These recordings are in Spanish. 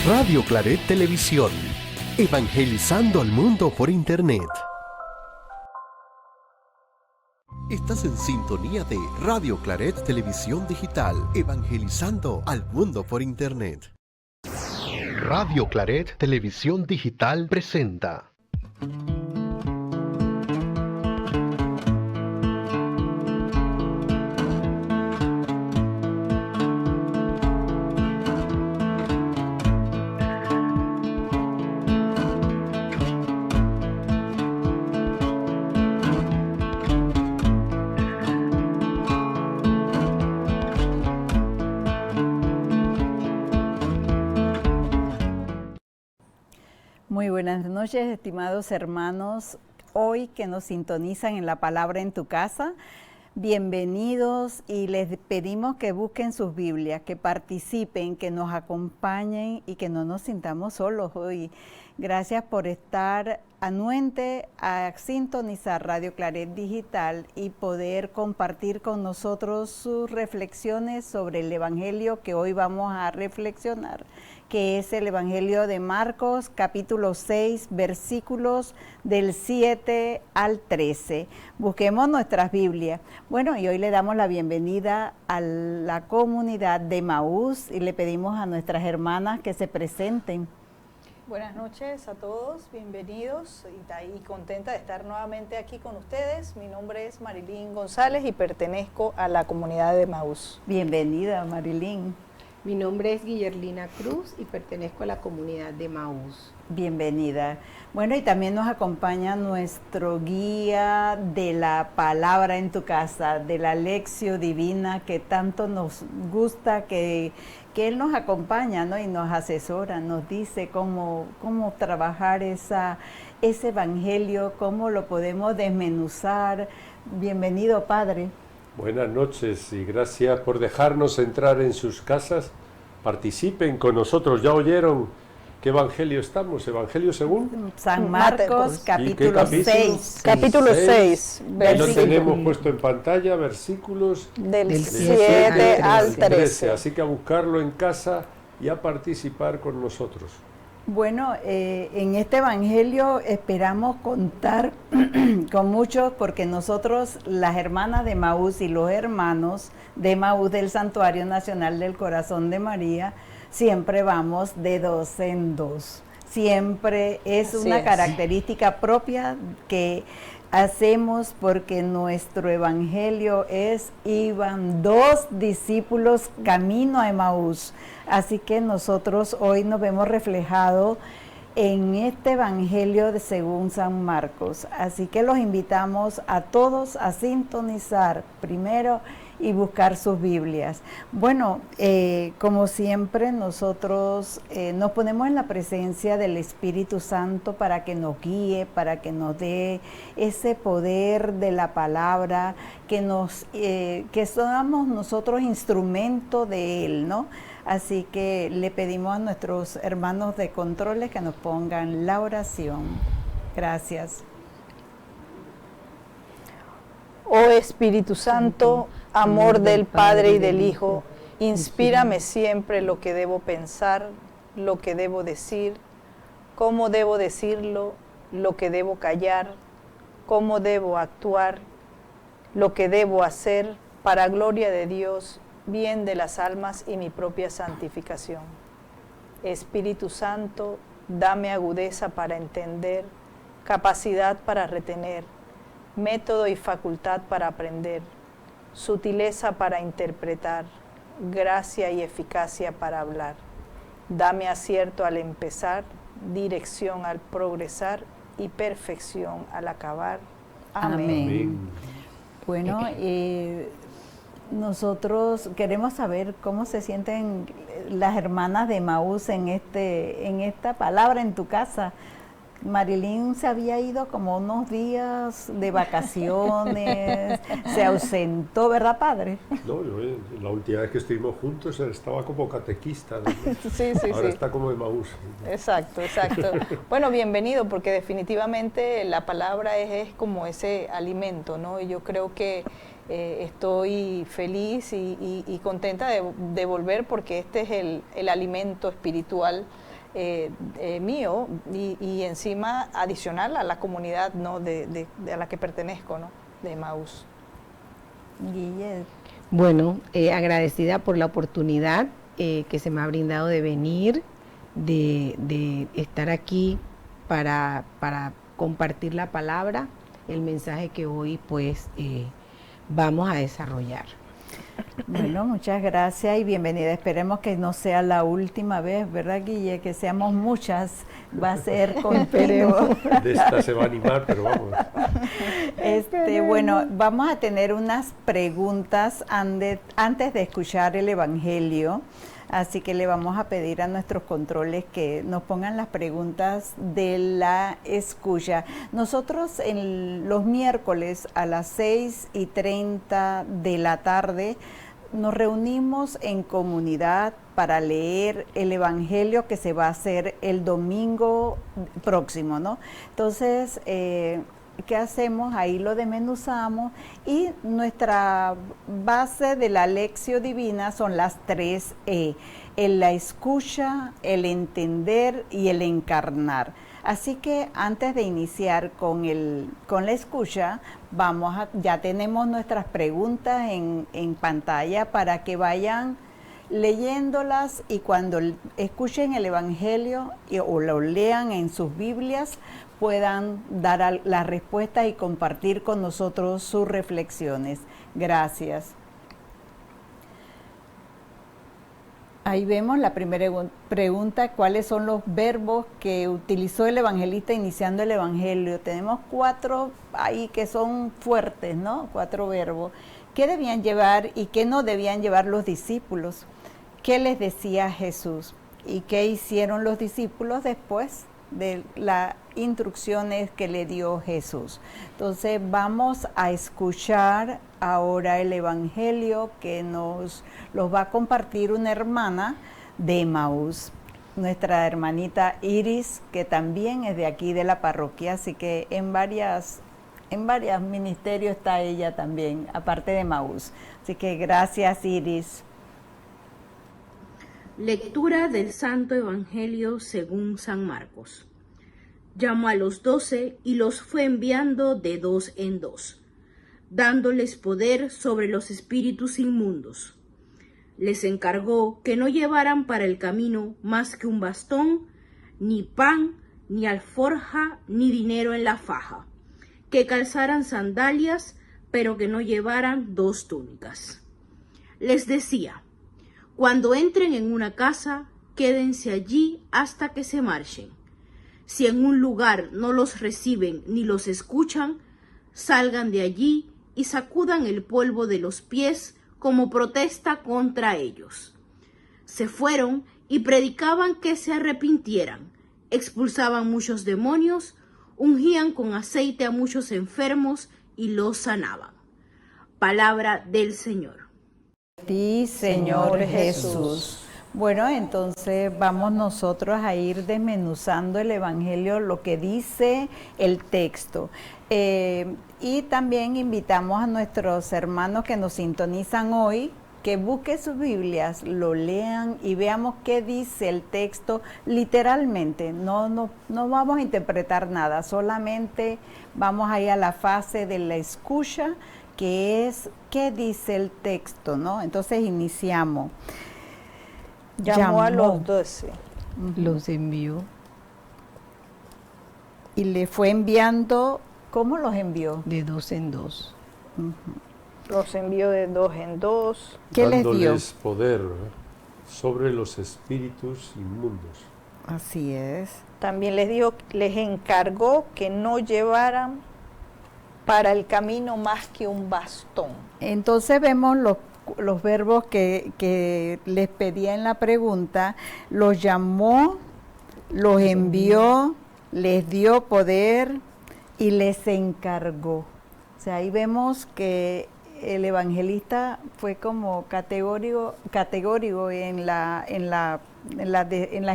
Radio Claret Televisión, evangelizando al mundo por Internet. Estás en sintonía de Radio Claret Televisión Digital, evangelizando al mundo por Internet. Radio Claret Televisión Digital presenta. Muy buenas noches, estimados hermanos, hoy que nos sintonizan en la palabra en tu casa, bienvenidos y les pedimos que busquen sus Biblias, que participen, que nos acompañen y que no nos sintamos solos hoy. Gracias por estar anuente a sintonizar Radio Claret Digital y poder compartir con nosotros sus reflexiones sobre el Evangelio que hoy vamos a reflexionar, que es el Evangelio de Marcos, capítulo 6, versículos del 7 al 13. Busquemos nuestras Biblias. Bueno, y hoy le damos la bienvenida a la comunidad de Emaús y le pedimos a nuestras hermanas que se presenten. Buenas noches a todos, bienvenidos y contenta de estar nuevamente aquí con ustedes. Mi nombre es Marilyn González y pertenezco a la comunidad de Emaús. Bienvenida, Marilyn. Mi nombre es Guillerlina Cruz y pertenezco a la comunidad de Emaús. Bienvenida. Bueno, y también nos acompaña nuestro guía de la palabra en tu casa, de la Lección Divina, que tanto nos gusta, que Él nos acompaña, ¿no? Y nos asesora, nos dice cómo trabajar ese evangelio, cómo lo podemos desmenuzar. Bienvenido, Padre. Buenas noches y gracias por dejarnos entrar en sus casas. Participen con nosotros. ¿Ya oyeron qué evangelio estamos? ¿Evangelio según? San Marcos, capítulo 6. Capítulo 6. Ahí lo tenemos puesto en pantalla, versículos del 7 al 13. Así que a buscarlo en casa y a participar con nosotros. Bueno, en este evangelio esperamos contar con muchos, porque nosotros, las hermanas de Emaús y los hermanos de Emaús del Santuario Nacional del Corazón de María, siempre vamos de dos en dos. Siempre es una característica propia que hacemos, porque nuestro evangelio es: iban dos discípulos camino a Emaús. Así que nosotros hoy nos vemos reflejados en este evangelio según San Marcos. Así que los invitamos a todos a sintonizar primero y buscar sus Biblias. Bueno, como siempre nosotros nos ponemos en la presencia del Espíritu Santo para que nos guíe, para que nos dé ese poder de la palabra, que somos nosotros instrumento de Él, ¿no? Así que le pedimos a nuestros hermanos de controles que nos pongan la oración. Gracias. Oh Espíritu Santo, amor del Padre y del Hijo, inspírame siempre lo que debo pensar, lo que debo decir, cómo debo decirlo, lo que debo callar, cómo debo actuar, lo que debo hacer, para gloria de Dios, bien de las almas y mi propia santificación. Espíritu Santo, dame agudeza para entender, capacidad para retener, método y facultad para aprender, sutileza para interpretar, gracia y eficacia para hablar. Dame acierto al empezar, dirección al progresar y perfección al acabar. Amén. Amén. Bueno, nosotros queremos saber cómo se sienten las hermanas de Emaús en esta palabra en tu casa. Marilyn se había ido como unos días de vacaciones, se ausentó, ¿verdad, padre? No, la última vez que estuvimos juntos estaba como catequista, ¿no? Sí, Ahora está como Emaús. Exacto. Bueno, bienvenido, porque definitivamente la palabra es como ese alimento, ¿no? Y yo creo que estoy feliz y contenta de volver, porque este es el alimento espiritual mío y encima adicional a la comunidad, ¿no? a la que pertenezco, ¿no? De Emaús. Guille. Bueno, agradecida por la oportunidad que se me ha brindado de venir, de estar aquí para compartir la palabra, el mensaje que hoy pues vamos a desarrollar. Bueno, muchas gracias y bienvenida. Esperemos que no sea la última vez, ¿verdad, Guille? Que seamos muchas, va a ser continuo. De esta se va a animar, pero vamos. Bueno, vamos a tener unas preguntas antes de escuchar el Evangelio. Así que le vamos a pedir a nuestros controles que nos pongan las preguntas de la escucha. Nosotros los miércoles a las 6:30 de la tarde nos reunimos en comunidad para leer el Evangelio que se va a hacer el domingo próximo, ¿no? Entonces, ¿qué hacemos? Ahí lo desmenuzamos y nuestra base de la lección divina son las 3 E, la escucha, el entender y el encarnar. Así que antes de iniciar con la escucha, ya tenemos nuestras preguntas en pantalla para que vayan leyéndolas y cuando escuchen el Evangelio o lo lean en sus Biblias, puedan dar la respuesta y compartir con nosotros sus reflexiones. Gracias. Ahí vemos la primera pregunta, ¿cuáles son los verbos que utilizó el evangelista iniciando el Evangelio? Tenemos 4 ahí que son fuertes, ¿no? 4 verbos. ¿Qué debían llevar y qué no debían llevar los discípulos? ¿Qué les decía Jesús? ¿Y qué hicieron los discípulos después de las instrucciones que le dio Jesús? Entonces vamos a escuchar ahora el Evangelio que nos los va a compartir una hermana de Emaús, nuestra hermanita Iris, que también es de aquí de la parroquia, así que en varios ministerios está ella también, aparte de Emaús. Así que gracias, Iris. Lectura del Santo Evangelio según San Marcos. Llamó a los 12 y los fue enviando de 2 en 2, dándoles poder sobre los espíritus inmundos. Les encargó que no llevaran para el camino más que un bastón, ni pan, ni alforja, ni dinero en la faja, que calzaran sandalias, pero que no llevaran 2 túnicas. Les decía: cuando entren en una casa, quédense allí hasta que se marchen. Si en un lugar no los reciben ni los escuchan, salgan de allí y sacudan el polvo de los pies como protesta contra ellos. Se fueron y predicaban que se arrepintieran, expulsaban muchos demonios, ungían con aceite a muchos enfermos y los sanaban. Palabra del Señor. Sí, Señor Jesús. Bueno, entonces vamos nosotros a ir desmenuzando el Evangelio, lo que dice el texto. Y también invitamos a nuestros hermanos que nos sintonizan hoy, que busquen sus Biblias, lo lean y veamos qué dice el texto literalmente. No vamos a interpretar nada, solamente vamos a ir a la fase de la escucha, que es qué dice el texto, ¿no? Entonces iniciamos. Llamó a los 12. Los envió. Y le fue enviando, ¿cómo los envió? De 2 en 2. Los envió de 2 en 2. ¿Qué les dio? Dándoles poder sobre los espíritus inmundos. Así es. También les encargó que no llevaran para el camino más que un bastón. Entonces vemos los verbos que les pedía en la pregunta. Los llamó, los envió, les dio poder y les encargó. O sea, ahí vemos que el evangelista fue como categórico en las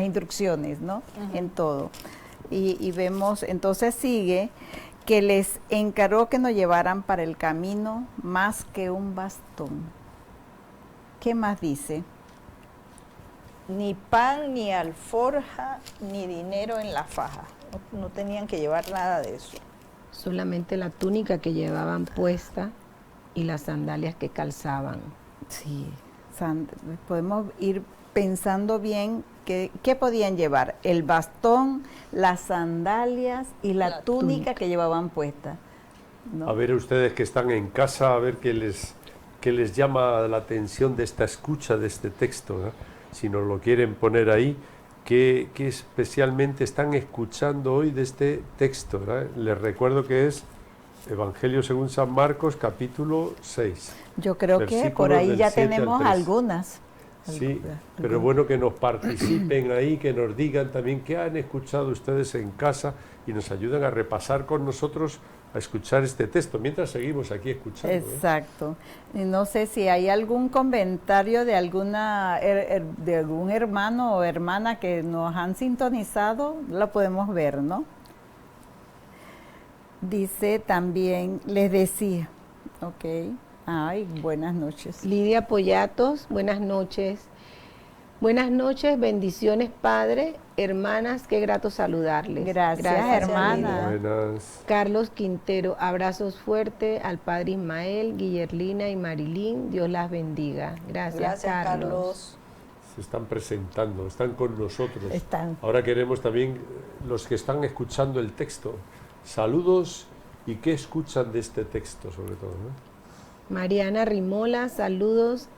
instrucciones, ¿no? Uh-huh. En todo. Y vemos, entonces sigue, que les encargó que no llevaran para el camino más que un bastón. ¿Qué más dice? ni pan, ni alforja, ni dinero en la faja. No tenían que llevar nada de eso. Solamente la túnica que llevaban puesta y las sandalias que calzaban. Sí, podemos ir pensando bien qué podían llevar. El bastón, las sandalias y la túnica que llevaban puesta, ¿no? A ver ustedes que están en casa, a ver qué les llama la atención de esta escucha de este texto, ¿no? Si nos lo quieren poner ahí, ¿qué especialmente están escuchando hoy de este texto, ¿no? Les recuerdo que es Evangelio según San Marcos, capítulo 6. Yo creo que por ahí ya tenemos algunas. Sí, pero bueno que nos participen ahí, que nos digan también qué han escuchado ustedes en casa y nos ayuden a repasar con nosotros, a escuchar este texto, mientras seguimos aquí escuchando. Exacto. Y no sé si hay algún comentario de de algún hermano o hermana que nos han sintonizado, lo podemos ver, ¿no? Dice también, les decía, ok. Ay, buenas noches. Lidia Pollatos, buenas noches. Buenas noches, bendiciones, Padre. Hermanas, qué grato saludarles. Gracias hermana. Buenas. Carlos Quintero, abrazos fuertes al Padre Ismael, Guillerlina y Marilín. Dios las bendiga. Gracias Carlos. Se están presentando, están con nosotros. Están. Ahora queremos también, los que están escuchando el texto, saludos y qué escuchan de este texto sobre todo, ¿no? Mariana Rimola, saludos,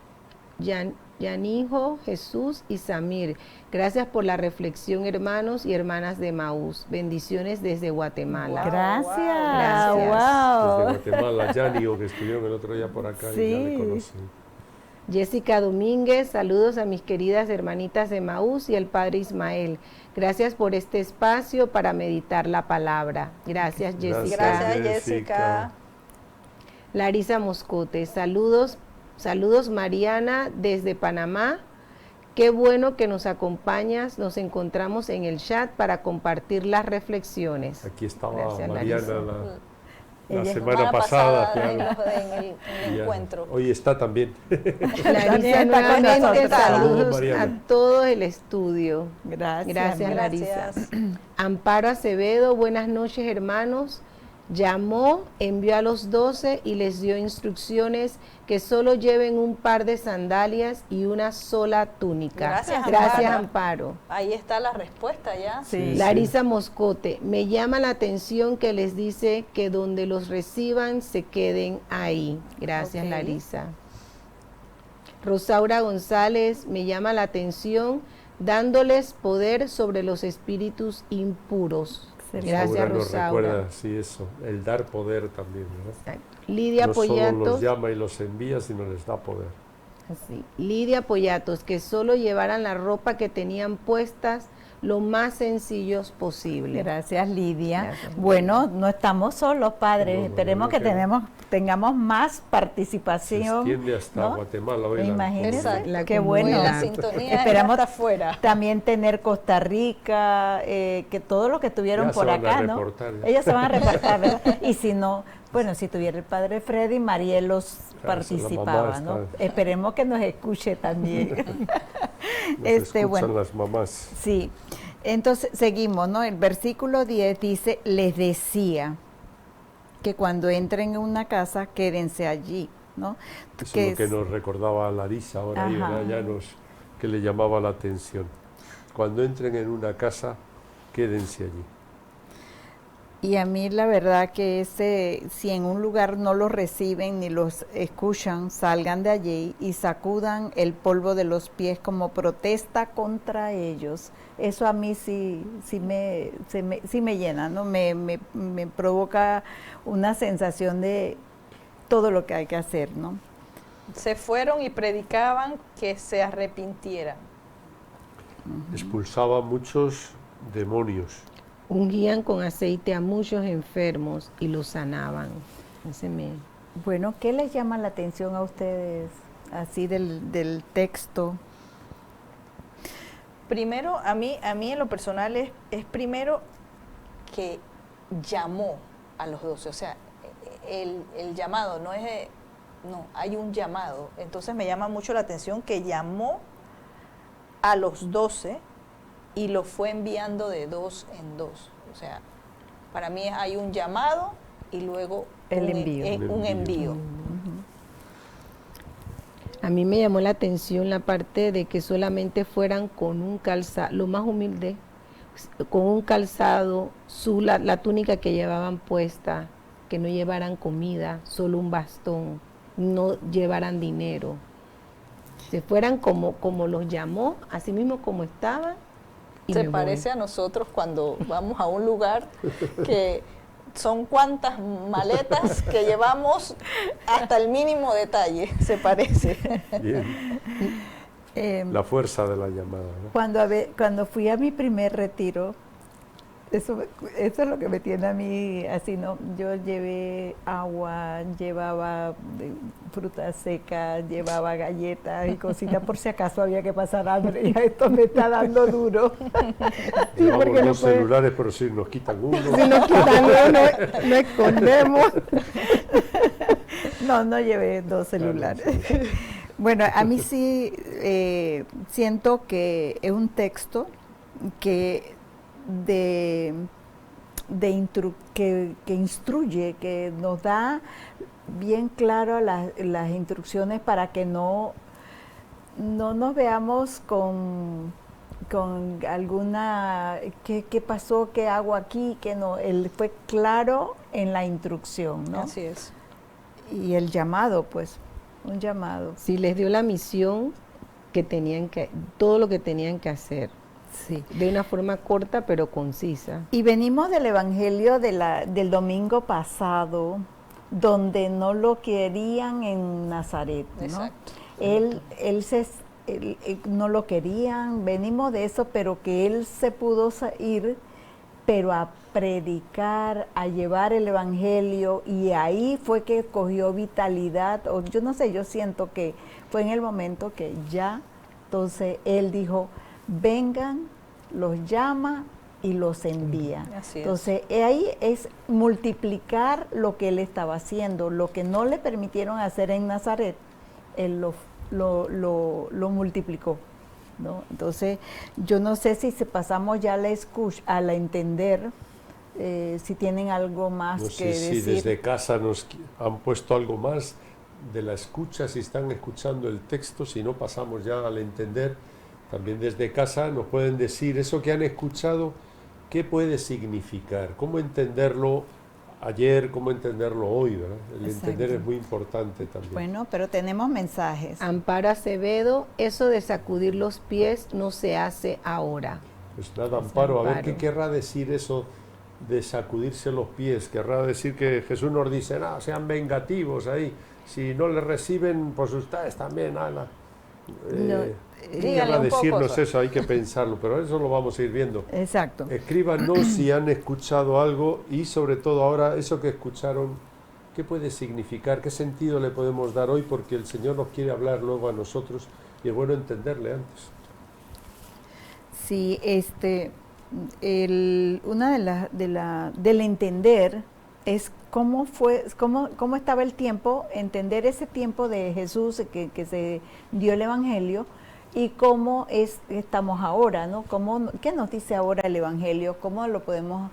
Yanijo, Jesús y Samir. Gracias por la reflexión, hermanos y hermanas de Maús. Bendiciones desde Guatemala. Gracias. Wow. Desde Guatemala, Yanijo, que estuvieron el otro día por acá y ya le conocen. Jessica Domínguez, saludos a mis queridas hermanitas de Maús y el Padre Ismael. Gracias por este espacio para meditar la palabra. Gracias, Jessica. Gracias, Jessica. Larisa Moscote, saludos Mariana desde Panamá, qué bueno que nos acompañas, nos encontramos en el chat para compartir las reflexiones. Aquí estaba Gracias, Mariana la Ella semana pasada en el encuentro. Hoy está también. Larisa, nuevamente saludos a todo el estudio. Gracias Larisa. Amparo Acevedo, buenas noches hermanos. Llamó, envió a los 12 y les dio instrucciones que solo lleven un par de sandalias y una sola túnica. Gracias, Amparo. Ahí está la respuesta ya. Sí. Larisa Moscote, me llama la atención que les dice que donde los reciban se queden ahí. Gracias, Larisa. Rosaura González, me llama la atención dándoles poder sobre los espíritus impuros. Gracias, Rosaura. Nos recuerda, sí, eso, el dar poder también, ¿verdad? Lidia no Pollatos. solo los llama y los envía, sino les da poder. Así. Lidia Pollatos, que solo llevaran la ropa que tenían puestas lo más sencillos posible. Gracias, Lidia. Gracias. Bueno, no estamos solos, padres. No, Esperemos que tengamos más participación. Se extiende hasta Guatemala hoy. Imagínense, la qué bueno. La sintonía esperamos está afuera. También tener Costa Rica, que todos los que estuvieron Ya por se van a acá, ¿no? reportar, ya. Ellos se van a reportar, ¿verdad? Y si no, bueno, si tuviera el padre Freddy, Marielos participaba, ¿no? Esperemos que nos escuche también. Nos escuchan bueno, las mamás. Sí. Entonces, seguimos, ¿no? El versículo 10 dice, les decía que cuando entren en una casa, quédense allí, ¿no? Eso es lo que nos recordaba Larisa ahora, ahí, ¿verdad? Que le llamaba la atención. Cuando entren en una casa, quédense allí. Y a mí la verdad que si en un lugar no los reciben ni los escuchan, salgan de allí y sacudan el polvo de los pies como protesta contra ellos. Eso a mí sí me llena, ¿no? Me provoca una sensación de todo lo que hay que hacer, ¿no? Se fueron y predicaban que se arrepintieran. Expulsaba muchos demonios. Ungían con aceite a muchos enfermos y los sanaban. Bueno, ¿qué les llama la atención a ustedes así del texto? Primero, a mí en lo personal es primero que llamó a los 12, o sea, el llamado no es hay un llamado. Entonces me llama mucho la atención que llamó a los 12 y los fue enviando de 2 en 2. O sea, para mí hay un llamado y luego El envío. un envío. A mí me llamó la atención la parte de que solamente fueran con un calzado, lo más humilde, con un calzado, la túnica que llevaban puesta, que no llevaran comida, solo un bastón, no llevaran dinero. Se fueran como los llamó, así mismo como estaban. Se parece a nosotros cuando vamos a un lugar que son cuantas maletas que llevamos hasta el mínimo detalle, se parece. Bien. La fuerza de la llamada, ¿no? Cuando fui a mi primer retiro, eso es lo que me tiene a mí así, ¿no? Yo llevé agua, llevaba frutas secas, llevaba galletas y cositas por si acaso había que pasar hambre. Y esto me está dando duro. Llevamos dos celulares, pero si nos quitan uno. Si nos quitan uno, no escondemos. No llevé dos celulares. Bueno, a mí sí siento que es un texto que que instruye, que nos da bien claro las instrucciones para que no nos veamos con alguna, ¿qué pasó? ¿Qué hago aquí? ¿Qué no? Él fue claro en la instrucción, ¿no? Así es. Y el llamado, pues, un llamado. Sí, les dio la misión todo lo que tenían que hacer. Sí. De una forma corta pero concisa. Y venimos del evangelio del domingo pasado, donde no lo querían en Nazaret, ¿no? Exacto. Él no lo querían, venimos de eso, pero que él se pudo ir, pero a predicar, a llevar el evangelio, y ahí fue que cogió vitalidad, o yo no sé, yo siento que fue en el momento que ya, entonces él dijo, vengan, los llama y los envía. Así es. Entonces ahí es multiplicar lo que él estaba haciendo, lo que no le permitieron hacer en Nazaret, él lo multiplicó, ¿no? Entonces yo no sé si pasamos ya a la escucha, a la entender, si tienen algo más no que sé decir. Si desde casa nos han puesto algo más de la escucha, si están escuchando el texto, si no pasamos ya al entender. También desde casa nos pueden decir eso que han escuchado, ¿qué puede significar? ¿Cómo entenderlo ayer? ¿Cómo entenderlo hoy? ¿Verdad? El Exacto. entender es muy importante también. Bueno, pero tenemos mensajes. Amparo Acevedo, eso de sacudir los pies no se hace ahora. Pues nada, Amparo, a ver qué querrá decir eso de sacudirse los pies. Querrá decir que Jesús nos dice, no, sean vengativos ahí. Si no le reciben, pues ustedes también, Díganle a un poco, decirnos eso, hay que pensarlo, pero eso lo vamos a ir viendo. Exacto. Escríbanos si han escuchado algo y sobre todo ahora eso que escucharon, ¿qué puede significar? ¿Qué sentido le podemos dar hoy? Porque el Señor nos quiere hablar luego a nosotros y es bueno entenderle antes. Sí, una del entender es cómo estaba el tiempo, entender ese tiempo de Jesús que se dio el Evangelio y cómo estamos ahora, ¿no? ¿Qué nos dice ahora el Evangelio? ¿Cómo lo podemos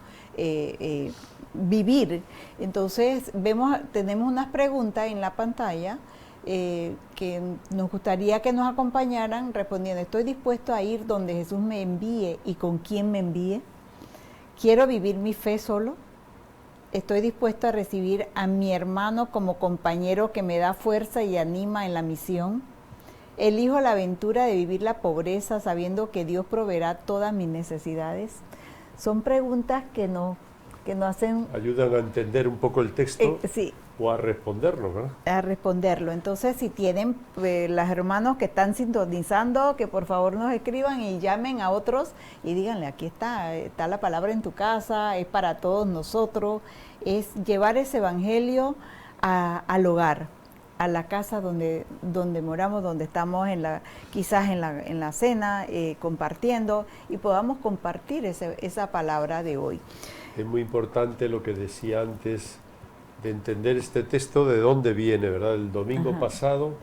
vivir? Entonces, tenemos unas preguntas en la pantalla que nos gustaría que nos acompañaran respondiendo. ¿Estoy dispuesto a ir donde Jesús me envíe y con quién me envíe? ¿Quiero vivir mi fe solo? ¿Estoy dispuesto a recibir a mi hermano como compañero que me da fuerza y anima en la misión? ¿Elijo la aventura de vivir la pobreza sabiendo que Dios proveerá todas mis necesidades? Son preguntas que nos hacen... Ayudan a entender un poco el texto sí, o a responderlo, ¿verdad? a responderlo. Entonces, si tienen los hermanos que están sintonizando, que por favor nos escriban y llamen a otros y díganle, aquí está la palabra en tu casa, es para todos nosotros, es llevar ese evangelio al hogar, a la casa donde moramos, donde estamos quizás en la cena, compartiendo, y podamos compartir esa palabra de hoy. Es muy importante lo que decía antes, de entender este texto de dónde viene, ¿verdad? El domingo pasado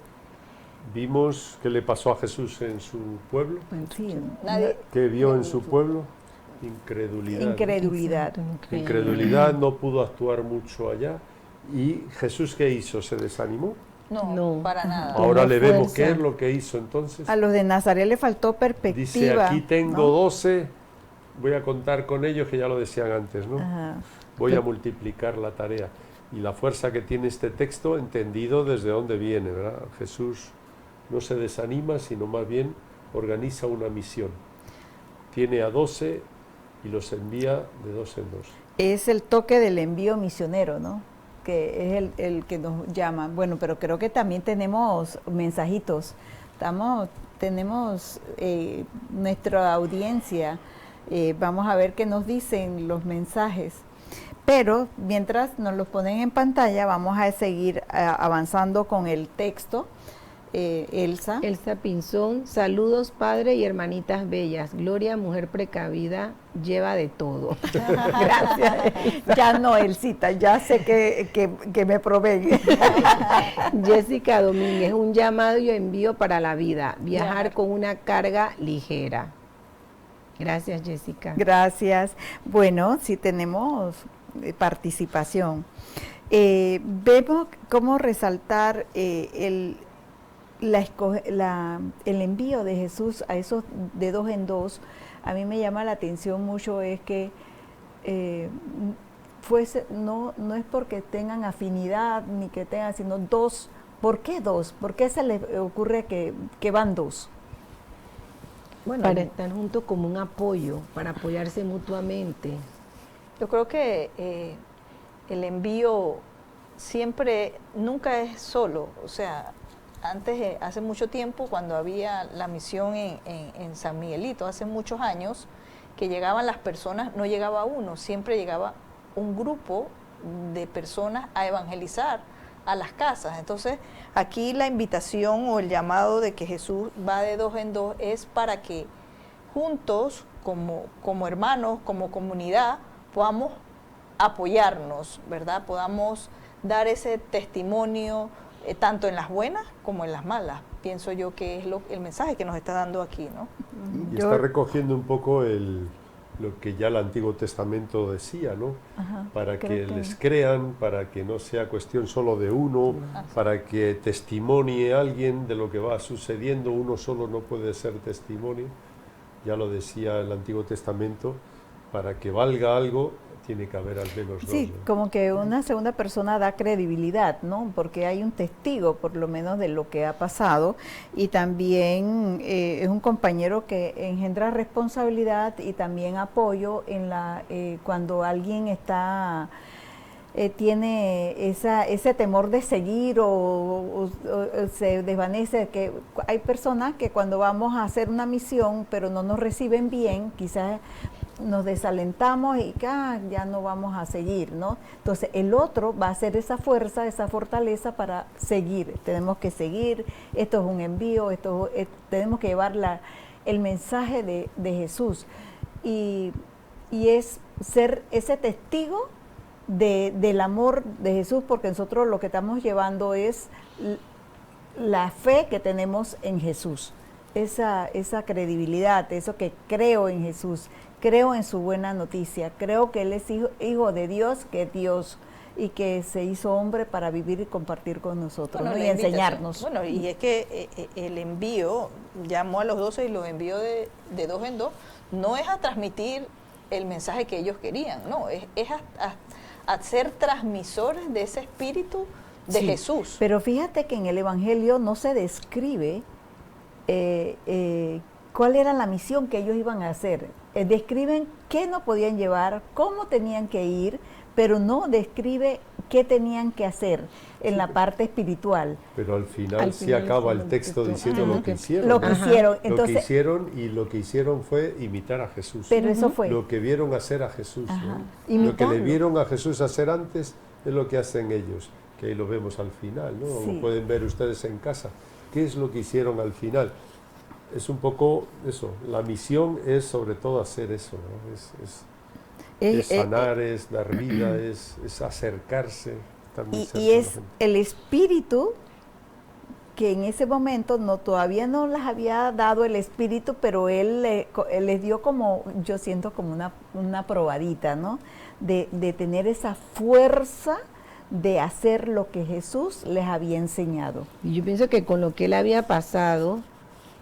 Vimos qué le pasó a Jesús en su pueblo. Sí, Nadie- ¿Qué vio en su pueblo? Incredulidad. incredulidad. Incredulidad, no pudo actuar mucho allá. ¿Y Jesús qué hizo? ¿Se desanimó? No, No. para nada. Ahora le vemos fuerza. qué es lo que hizo entonces. A los de Nazaret le faltó perspectiva. Dice, aquí tengo ¿no? 12, voy a contar con ellos, que ya lo decían antes, ¿no? Ajá. Voy a multiplicar la tarea. Y la fuerza que tiene este texto, entendido desde dónde viene, ¿verdad? Jesús no se desanima, sino más bien organiza una misión. Tiene a 12 y los envía de 2 en 2. Es el toque del envío misionero, ¿no? Que es el que nos llama. Bueno, pero creo que también tenemos mensajitos. Tenemos nuestra audiencia. Vamos a ver qué nos dicen los mensajes. Pero mientras nos los ponen en pantalla, vamos a seguir avanzando con el texto. Elsa. Elsa Pinzón, saludos padre y hermanitas bellas. Gloria, mujer precavida, lleva de todo. Gracias. Ya no, Elsita, ya sé que me proveen. Jessica Domínguez, un llamado y envío para la vida, viajar con una carga ligera. Gracias, Jessica. Gracias. Bueno, sí tenemos participación. Vemos cómo resaltar el envío de Jesús a esos de 2 en 2. A mí me llama la atención mucho es que no es porque tengan afinidad ni que tengan, sino 2. ¿Por qué 2? ¿Por qué se les ocurre que van 2? Bueno, para estar juntos como un apoyo, para apoyarse mutuamente. Yo creo que el envío nunca es solo. O sea, antes, hace mucho tiempo, cuando había la misión en San Miguelito, hace muchos años, que llegaban las personas, no llegaba uno, siempre llegaba un grupo de personas a evangelizar a las casas. Entonces, aquí la invitación o el llamado de que Jesús va de 2 en 2 es para que juntos, como hermanos, como comunidad, podamos apoyarnos, ¿verdad? Podamos dar ese testimonio tanto en las buenas como en las malas. Pienso yo que es el mensaje que nos está dando aquí, ¿no? Y está recogiendo un poco lo que ya el Antiguo Testamento decía, ¿no? Ajá, para que les crean, para que no sea cuestión solo de uno, para que testimonie a alguien de lo que va sucediendo. Uno solo no puede ser testimonio, ya lo decía el Antiguo Testamento, para que valga algo tiene que haber al menos 2. Sí, ¿no? como que una segunda persona da credibilidad, ¿no? Porque hay un testigo, por lo menos, de lo que ha pasado, y también es un compañero que engendra responsabilidad y también apoyo en cuando alguien está tiene ese temor de seguir o se desvanece, que hay personas que cuando vamos a hacer una misión pero no nos reciben bien, quizás nos desalentamos y ya no vamos a seguir, ¿no? Entonces el otro va a ser esa fuerza, esa fortaleza para seguir. Tenemos que seguir, esto es un envío, tenemos que llevar el mensaje de Jesús y es ser ese testigo del amor de Jesús, porque nosotros lo que estamos llevando es la fe que tenemos en Jesús, esa credibilidad, eso que creo en Jesús, creo en su buena noticia, creo que Él es hijo de Dios, que es Dios y que se hizo hombre para vivir y compartir con nosotros, ¿no? Y enseñarnos. Bueno, y es que el envío, llamó a los 12 y los envió de 2 en 2, no es a transmitir el mensaje que ellos querían, no, es a ser transmisores de ese espíritu de Jesús. Pero fíjate que en el Evangelio no se describe cuál era la misión que ellos iban a hacer. Describen qué no podían llevar, cómo tenían que ir, pero no describe qué tenían que hacer en la parte espiritual. Pero al final sí acaba el texto diciendo lo que hicieron. Lo que hicieron. Entonces, lo que hicieron fue imitar a Jesús. Pero eso fue. Lo que vieron hacer a Jesús. ¿no? Lo que le vieron a Jesús hacer antes es lo que hacen ellos, que ahí lo vemos al final, ¿no? Sí. Lo pueden ver ustedes en casa. ¿Qué es lo que hicieron al final? Es un poco eso, la misión es sobre todo hacer eso, ¿no? Es sanar, es dar vida, es acercarse. Y es el espíritu que en ese momento todavía no las había dado el Espíritu, pero Él les dio como, yo siento como una probadita, ¿no? De tener esa fuerza de hacer lo que Jesús les había enseñado. Y yo pienso que con lo que Él había pasado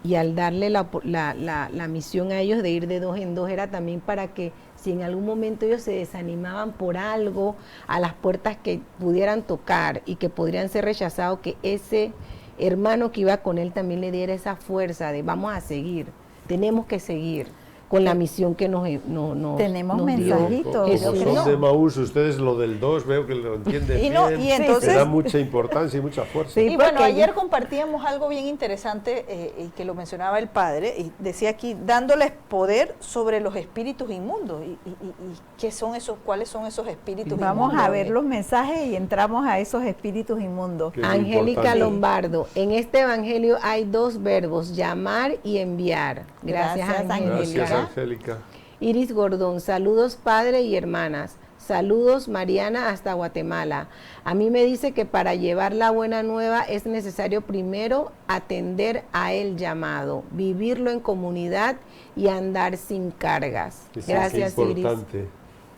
y al darle la misión a ellos de ir de 2 en 2 era también para que si en algún momento ellos se desanimaban por algo, a las puertas que pudieran tocar y que podrían ser rechazados, que ese hermano que iba con él también le diera esa fuerza de vamos a seguir, tenemos que seguir con la misión que nos tenemos nos mensajitos. dio Como Jesús. son de Maús, ustedes lo del 2 veo que lo entienden Y bien, y entonces, le da mucha importancia y mucha fuerza. Sí, y bueno, porque ayer compartíamos algo bien interesante y que lo mencionaba el padre, y decía aquí, dándoles poder sobre los espíritus inmundos. ¿Y qué son esos, cuáles son esos espíritus Vamos inmundos? a ver los mensajes y entramos a esos espíritus inmundos. Que es Angélica importante. Lombardo, en este evangelio hay 2 verbos, llamar y enviar. Gracias, Gracias, Angélica. Gracias, Angélica. Iris Gordón, saludos padre y hermanas. Saludos Mariana hasta Guatemala. A mí me dice que para llevar la buena nueva es necesario primero atender a el llamado, vivirlo en comunidad y andar sin cargas. Eso Gracias, es Iris. importante.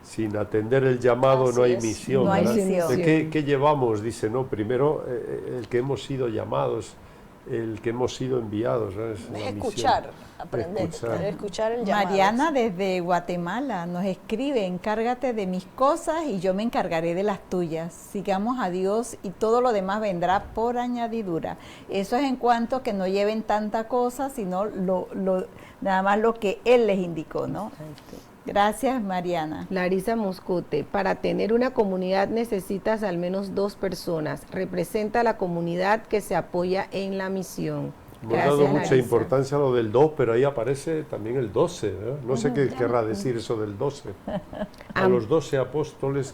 Sin atender el llamado Así no hay es. misión. No hay ¿verdad? misión. ¿Qué llevamos? Dice, no, primero el que hemos sido llamados, el que hemos sido enviados. ¿sabes? La Es misión. escuchar, aprender, Escuchar. el llamado. Mariana desde Guatemala nos escribe, encárgate de mis cosas y yo me encargaré de las tuyas. Sigamos a Dios y todo lo demás vendrá por añadidura. Eso es en cuanto que no lleven tanta cosa, sino nada más lo que Él les indicó, ¿no? Gracias, Mariana. Larisa Moscote, para tener una comunidad necesitas al menos 2 personas. Representa a la comunidad que se apoya en la misión. Hemos dado mucha Larisa. importancia a lo del 2, pero ahí aparece también el 12. ¿verdad? No sé qué querrá decir eso del 12. A los 12 apóstoles,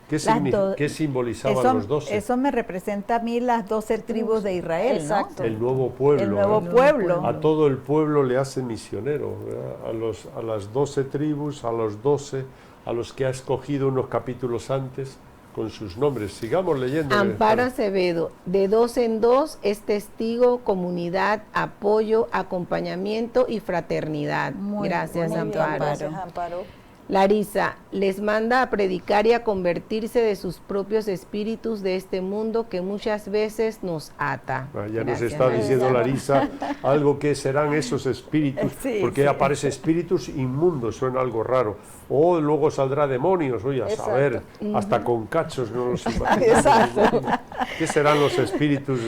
¿qué simbolizaban los 12? Eso me representa a mí las 12 tribus de Israel, Exacto. El nuevo pueblo. El nuevo ¿verdad? pueblo. A todo el pueblo le hace misionero, ¿verdad? A las 12 tribus, a los 12, a los que ha escogido unos capítulos antes con sus nombres. Sigamos leyendo. Amparo Acevedo, de 2 en 2 es testigo, comunidad, apoyo, acompañamiento y fraternidad. Muy Gracias, bonito, Muy bien, Amparo. gracias, Amparo. Larisa, les manda a predicar y a convertirse de sus propios espíritus de este mundo que muchas veces nos ata. Ya nos Gracias, está Larisa. diciendo Larisa algo que serán esos espíritus, Sí, porque sí. aparece espíritus inmundos, suena algo raro. O luego saldrá demonios, oye, a Exacto. saber, hasta con cachos no los imaginamos. Exacto. ¿Qué serán los espíritus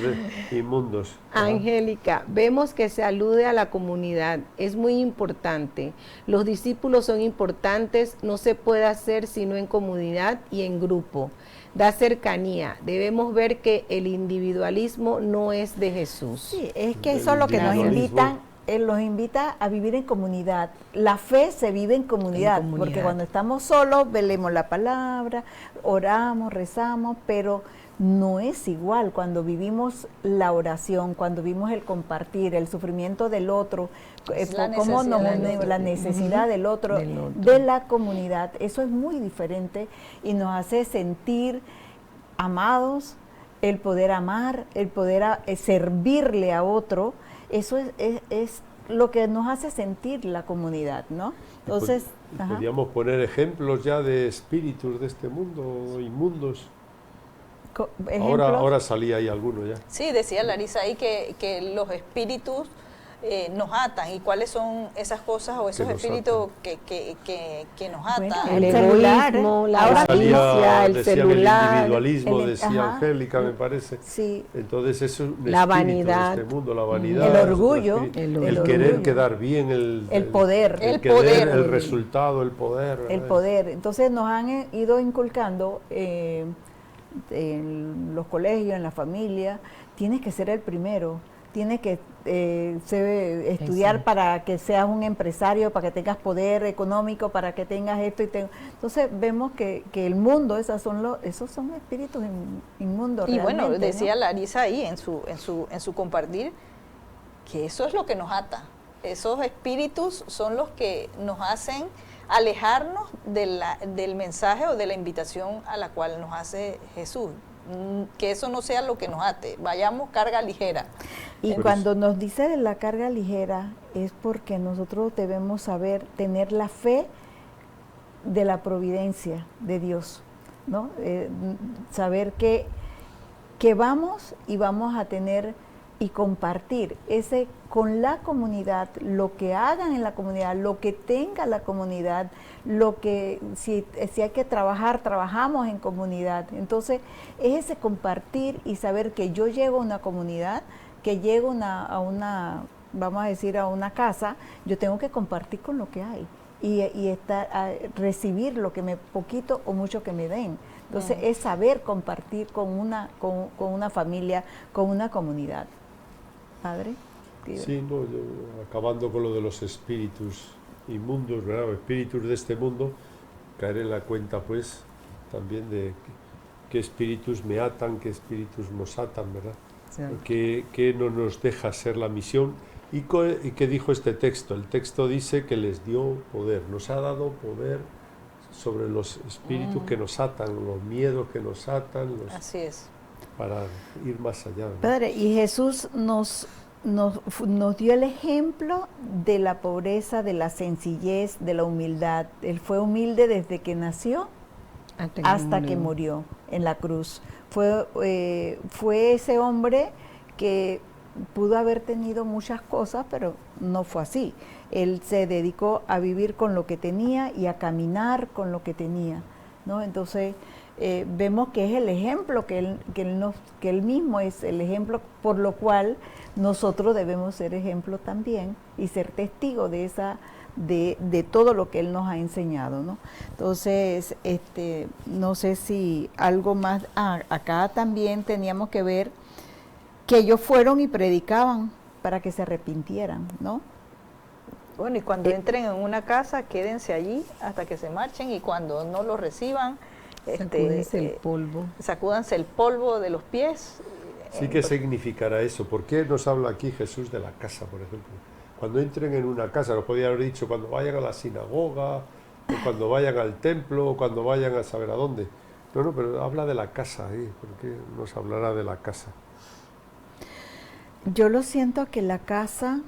inmundos? Angélica, vemos que se alude a la comunidad, es muy importante. Los discípulos son importantes, no se puede hacer sino en comunidad y en grupo. Da cercanía, debemos ver que el individualismo no es de Jesús. Sí, es que eso es lo que nos individualismo. invitan. Él los invita a vivir en comunidad. La fe se vive en comunidad, porque cuando estamos solos, leemos la palabra, oramos, rezamos, pero no es igual cuando vivimos la oración, cuando vivimos el compartir, el sufrimiento del otro, Es la cómo nos necesidad del unimos, otro. la necesidad del otro, Del otro. de la comunidad. Eso es muy diferente y nos hace sentir amados, el poder amar, el poder servirle a otro. Eso es lo que nos hace sentir la comunidad, ¿no? Entonces, ajá. Podríamos poner ejemplos ya de espíritus de este mundo, inmundos. Ejemplos. Ahora salía ahí alguno ya. Sí, decía Larisa ahí que los espíritus nos atan. ¿Y cuáles son esas cosas o esos nos espíritus que nos atan? Bueno, El El celular, egoísmo, la ahora avaricia, el decían celular, el individualismo, decía ajá. Angélica, me parece. Sí, Entonces eso es un La espíritu vanidad. de este mundo, la vanidad. El es otro orgullo. espíritu. El El querer orgullo. quedar bien, el poder. El querer, poder. el resultado, el poder. El ¿verdad? poder. Entonces nos han ido inculcando en los colegios, en la familia, tienes que ser el primero, tienes que estudiar Exacto. para que seas un empresario, para que tengas poder económico, para que tengas esto. Entonces vemos que el mundo, esos son espíritus inmundos. Y bueno, realmente, decía ¿no? Larisa ahí en su compartir que eso es lo que nos ata. Esos espíritus son los que nos hacen alejarnos del mensaje o de la invitación a la cual nos hace Jesús. que eso no sea lo que nos ate, vayamos carga ligera. Y cuando nos dice de la carga ligera es porque nosotros debemos saber tener la fe de la providencia de Dios, ¿no? Saber que vamos y vamos a tener y compartir ese con la comunidad, lo que hagan en la comunidad, lo que tenga la comunidad, lo que si hay que trabajar, trabajamos en comunidad. Entonces es ese compartir y saber que yo llego a una comunidad, que llego a una, vamos a decir, a una casa, yo tengo que compartir con lo que hay y recibir lo que poquito o mucho que me den. Entonces es saber compartir con una familia, con una comunidad. Padre. Sí, no, acabando con lo de los espíritus inmundos, ¿verdad? Espíritus de este mundo, caer en la cuenta pues también de qué espíritus me atan, qué espíritus nos atan, ¿verdad? Sí. ¿Qué no nos deja ser la misión? ¿Y qué dijo este texto? El texto dice que les dio poder, nos ha dado poder sobre los espíritus que nos atan, los miedos que nos atan. Así es. Para ir más allá, ¿no? Padre, y Jesús nos dio el ejemplo de la pobreza, de la sencillez, de la humildad. Él fue humilde desde que nació hasta que murió en la cruz. Fue ese hombre que pudo haber tenido muchas cosas, pero no fue así. Él se dedicó a vivir con lo que tenía y a caminar con lo que tenía, ¿no? Entonces vemos que es el ejemplo que él mismo es el ejemplo, por lo cual nosotros debemos ser ejemplo también y ser testigos de todo lo que él nos ha enseñado, ¿no? Entonces, no sé si algo más. Acá también teníamos que ver que ellos fueron y predicaban para que se arrepintieran, ¿no? Bueno, y cuando entren en una casa, quédense allí hasta que se marchen, y cuando no los reciban, sacúdanse el polvo de los pies. Sí, ¿qué significará eso? ¿Por qué nos habla aquí Jesús de la casa, por ejemplo? Cuando entren en una casa, nos podía haber dicho cuando vayan a la sinagoga, o cuando vayan al templo, o cuando vayan a saber a dónde. No, pero habla de la casa, ¿por qué nos hablará de la casa? Yo lo siento que la casa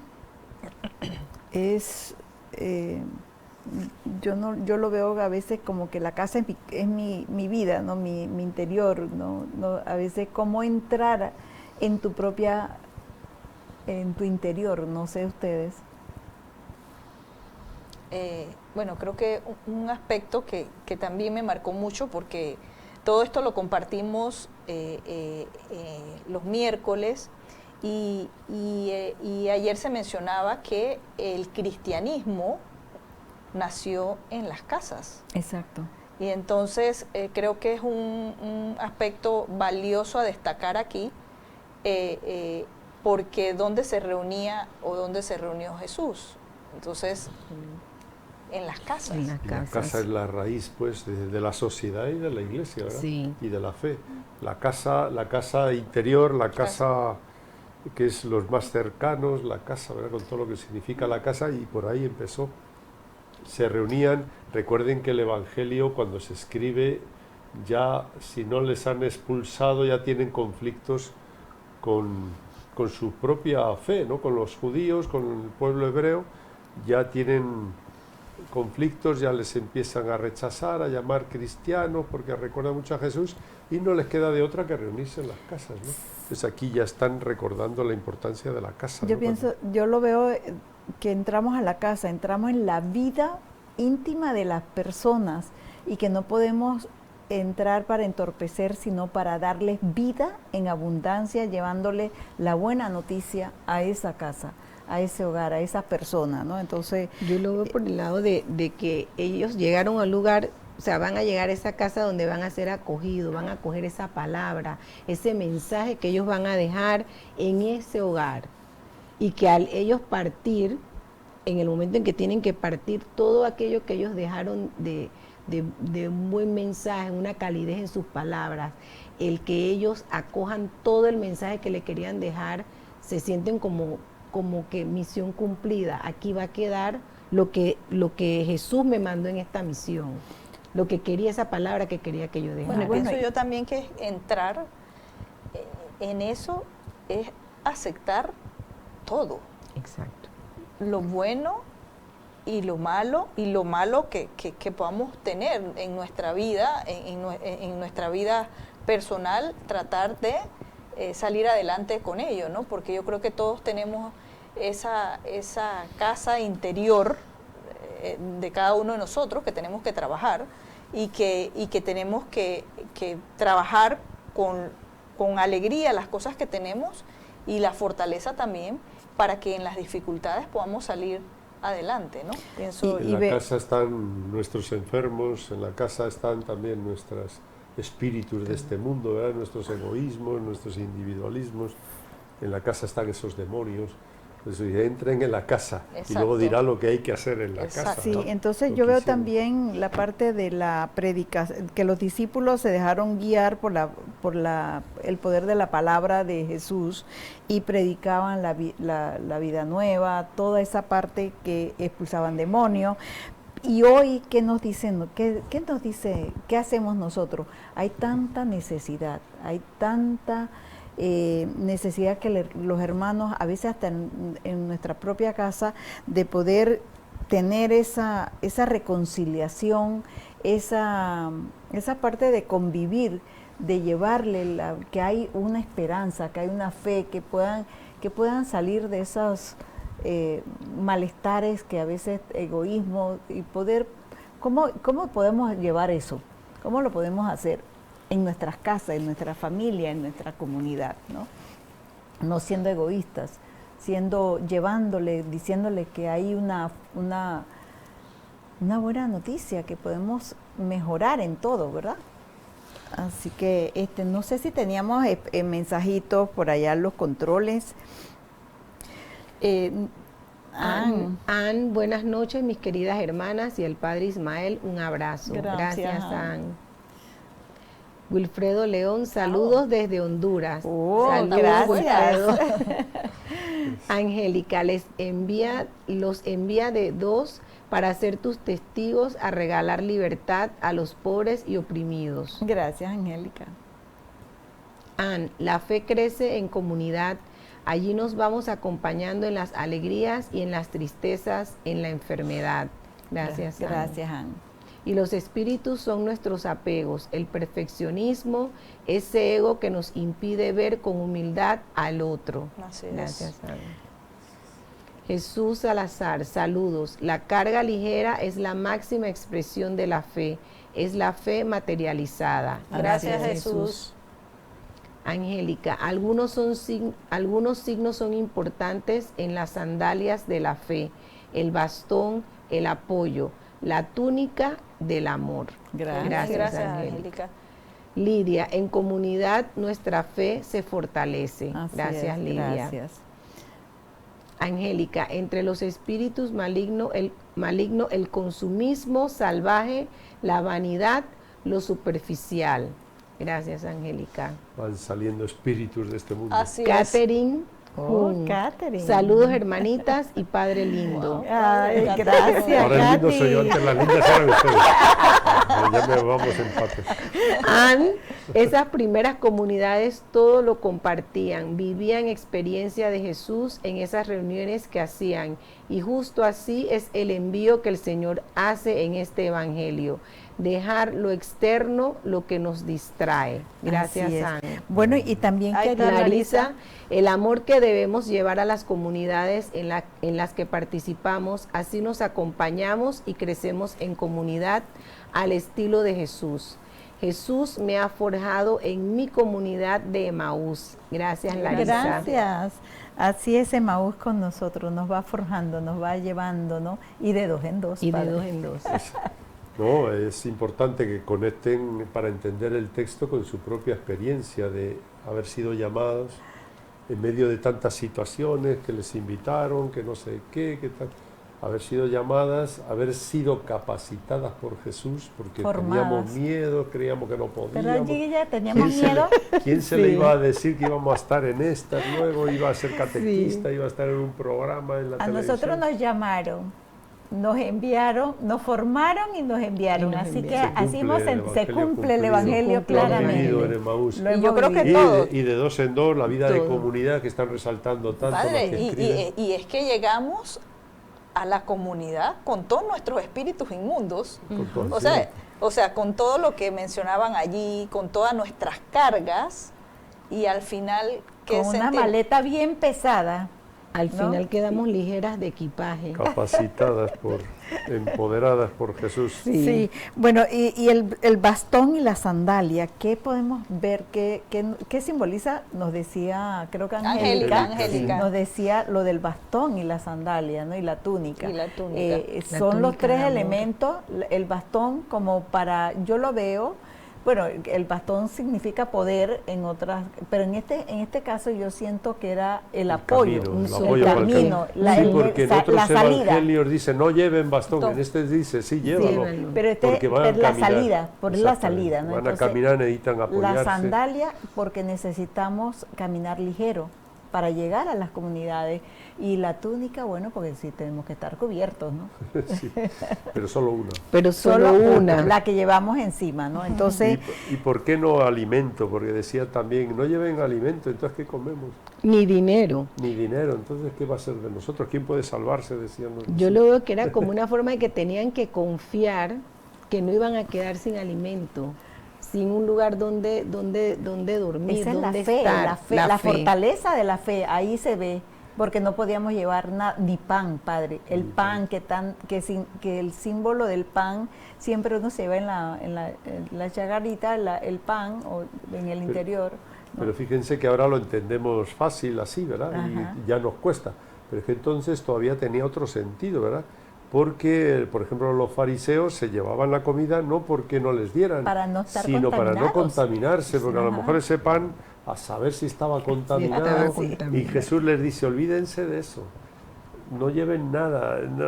es... yo lo veo a veces como que la casa es mi vida, ¿no? Mi interior, ¿no? A veces cómo entrar en tu interior, no sé ustedes. Bueno, creo que un aspecto que también me marcó mucho, porque todo esto lo compartimos los miércoles, y ayer se mencionaba que el cristianismo nació en las casas. Exacto. Y entonces creo que es un aspecto valioso a destacar aquí, porque ¿dónde se reunía o dónde se reunió Jesús? Entonces, en las casas. En las casas. La casa es la raíz, pues, de la sociedad y de la iglesia, ¿verdad? Sí. Y de la fe. La casa interior, la casa que es los más cercanos, la casa, ¿verdad? Con todo lo que significa la casa, y por ahí empezó. Se reunían. Recuerden que el Evangelio, cuando se escribe, ya si no les han expulsado, ya tienen conflictos con su propia fe, ¿no? Con los judíos, con el pueblo hebreo, ya tienen conflictos, ya les empiezan a rechazar, a llamar cristianos, porque recuerdan mucho a Jesús, y no les queda de otra que reunirse en las casas, ¿no? Entonces aquí ya están recordando la importancia de la casa. Yo ¿no? pienso, yo lo veo que entramos a la casa, entramos en la vida íntima de las personas, y que no podemos entrar para entorpecer, sino para darles vida en abundancia, llevándole la buena noticia a esa casa, a ese hogar, a esa persona, ¿no? Entonces, yo lo veo por el lado de que ellos llegaron al lugar, o sea, van a llegar a esa casa donde van a ser acogidos, van a acoger esa palabra, ese mensaje que ellos van a dejar en ese hogar, y que al ellos partir, en el momento en que tienen que partir, todo aquello que ellos dejaron de un buen mensaje, una calidez en sus palabras, el que ellos acojan todo el mensaje que le querían dejar, se sienten como que misión cumplida. Aquí va a quedar lo que Jesús me mandó en esta misión. lo que quería esa palabra que quería que yo dejara. Bueno, pienso yo también que entrar en eso es aceptar todo. Exacto. Lo bueno y lo malo que podamos tener en nuestra vida, en nuestra vida personal, tratar de salir adelante con ello, ¿no? Porque yo creo que todos tenemos esa casa interior de cada uno de nosotros que tenemos que trabajar y que tenemos que trabajar con alegría las cosas que tenemos y la fortaleza también para que en las dificultades podamos salir adelante, ¿no? Pienso, en la casa están nuestros enfermos, en la casa están también nuestros espíritus de este mundo, ¿verdad? Nuestros egoísmos, nuestros individualismos, en la casa están esos demonios. Entonces, entren en la casa. Exacto. Y luego dirá lo que hay que hacer en la Exacto. casa. Sí, ¿no? entonces Lo yo que veo hicieron. también la parte de la predicación, que los discípulos se dejaron guiar por el poder de la palabra de Jesús y predicaban la vida nueva, toda esa parte que expulsaban demonios. Y hoy, ¿qué nos dicen? ¿Qué nos dice? ¿Qué hacemos nosotros? Hay tanta necesidad, hay tanta necesidad que los hermanos, a veces hasta en nuestra propia casa, de poder tener esa reconciliación, esa parte de convivir, de llevarle que hay una esperanza, que hay una fe, que puedan salir de esos malestares, que a veces egoísmo, y poder, ¿cómo podemos llevar eso? ¿Cómo lo podemos hacer en nuestras casas, en nuestra familia, en nuestra comunidad, ¿no? No siendo egoístas, llevándole, diciéndole que hay una buena noticia, que podemos mejorar en todo, ¿verdad? Así que no sé si teníamos mensajitos por allá en los controles. Ann, buenas noches, mis queridas hermanas y el padre Ismael, un abrazo. Gracias, Ann. Wilfredo León, saludos desde Honduras. Saludos, gracias. Wilfredo. Angélica, los envía de 2 para ser tus testigos a regalar libertad a los pobres y oprimidos. Gracias, Angélica. Ann, la fe crece en comunidad. Allí nos vamos acompañando en las alegrías y en las tristezas, en la enfermedad. Gracias, Ann. Gracias, Ann. Y los espíritus son nuestros apegos, el perfeccionismo, ese ego que nos impide ver con humildad al otro. Así es. Gracias, Ann. Jesús Salazar, saludos. La carga ligera es la máxima expresión de la fe, es la fe materializada. Gracias, Jesús. Angélica, algunos signos son importantes en las sandalias de la fe, el bastón, el apoyo, la túnica del amor. Gracias, Angélica. Lidia, en comunidad nuestra fe se fortalece. Así Gracias, es, Lidia. Gracias. Angélica, entre los espíritus maligno, el consumismo salvaje, la vanidad, lo superficial. Gracias, Angélica. Van saliendo espíritus de este mundo. Así Catherine. Catherine. Saludos, hermanitas y padre lindo. Ay, gracias, Ahora el lindo soy yo, Katy. antes las lindas eran ustedes. Ya me vamos empate. Ann, esas primeras comunidades todo lo compartían, vivían experiencia de Jesús en esas reuniones que hacían, y justo así es el envío que el Señor hace en este evangelio, dejar lo externo lo que nos distrae. Gracias, Así es. Ann. Bueno, y también Ahí está, Clarisa, el amor que debemos llevar a las comunidades en las que participamos, así nos acompañamos y crecemos en comunidad al estilo de Jesús. Jesús me ha forjado en mi comunidad de Emaús. Gracias, Larisa. Gracias. Así es Emaús con nosotros, nos va forjando, nos va llevando, ¿no? Y de 2 en 2. Y de padre. 2 en 2. No, es importante que conecten para entender el texto con su propia experiencia de haber sido llamados en medio de tantas situaciones que les invitaron, que no sé qué tal, haber sido llamadas, haber sido capacitadas por Jesús, porque Formadas. teníamos miedo, creíamos que no podíamos. Pero allí ya teníamos ¿Quién miedo. ¿Quién se le iba a decir que íbamos a estar en esta luego? Iba a ser catequista, iba a estar en un programa en la A televisión. nosotros nos llamaron nos enviaron, nos formaron y nos enviaron. Y nos Así que enviaron. se cumple el Evangelio Lo han claramente. vivido en Emmaús. Lo Y yo hemos creo que vivido. todo. Y de dos en dos, la vida de Todo. comunidad que están resaltando tanto. Padre, los que escriben. y es que llegamos a la comunidad con todos nuestros espíritus inmundos, Con todo, o sí. sea, con todo lo que mencionaban allí, con todas nuestras cargas, y al final, ¿qué Con una sentimos? maleta bien pesada. Al ¿no? final quedamos ligeras de equipaje. Capacitadas, empoderadas por Jesús. Sí. Bueno, y el bastón y la sandalia, ¿qué podemos ver? ¿Qué simboliza? Nos decía, creo que Angélica. nos decía lo del bastón y la sandalia, ¿no? Y la túnica. Y la túnica. La Son los túnica tres de amor. elementos. El bastón como yo lo veo. Bueno, el bastón significa poder en otras, pero en este caso yo siento que era el apoyo, camino, el el apoyo para el camino, camino. Sí, porque en otros la salida. evangelios dice no lleven bastón, en este dice sí, llévalo. llévalo. Pero porque van a es la caminar. salida, por la Exactamente. salida, ¿no? Van Entonces, a caminar, necesitan apoyarse. la sandalia porque necesitamos caminar ligero para llegar a las comunidades, y la túnica, bueno, porque sí tenemos que estar cubiertos, ¿no? Sí, pero solo una. Pero solo una. la que llevamos encima, ¿no? Entonces, ¿Y por qué no alimento? Porque decía también, no lleven alimento, entonces ¿qué comemos? Ni dinero. Ni dinero, entonces ¿qué va a ser de nosotros? ¿Quién puede salvarse? Decían los Yo lo veo que era como una forma de que tenían que confiar que no iban a quedar sin alimento, sin un lugar donde dormir, esa es la donde fe, estar. la fortaleza de la fe, ahí se ve, porque no podíamos llevar ni pan, Padre. El pan que el símbolo del pan siempre uno se lleva en la chagarita, el pan o en el interior. ¿no? Pero fíjense que ahora lo entendemos fácil así, ¿verdad? Ajá. Y ya nos cuesta. Pero es que entonces todavía tenía otro sentido, ¿verdad? Porque, por ejemplo, los fariseos se llevaban la comida no porque no les dieran, Para no estar sino para no contaminados. contaminarse, porque a lo Ajá. mejor ese pan, a saber si estaba contaminado, estaba y contaminado. Jesús les dice, olvídense de eso, no lleven nada, no,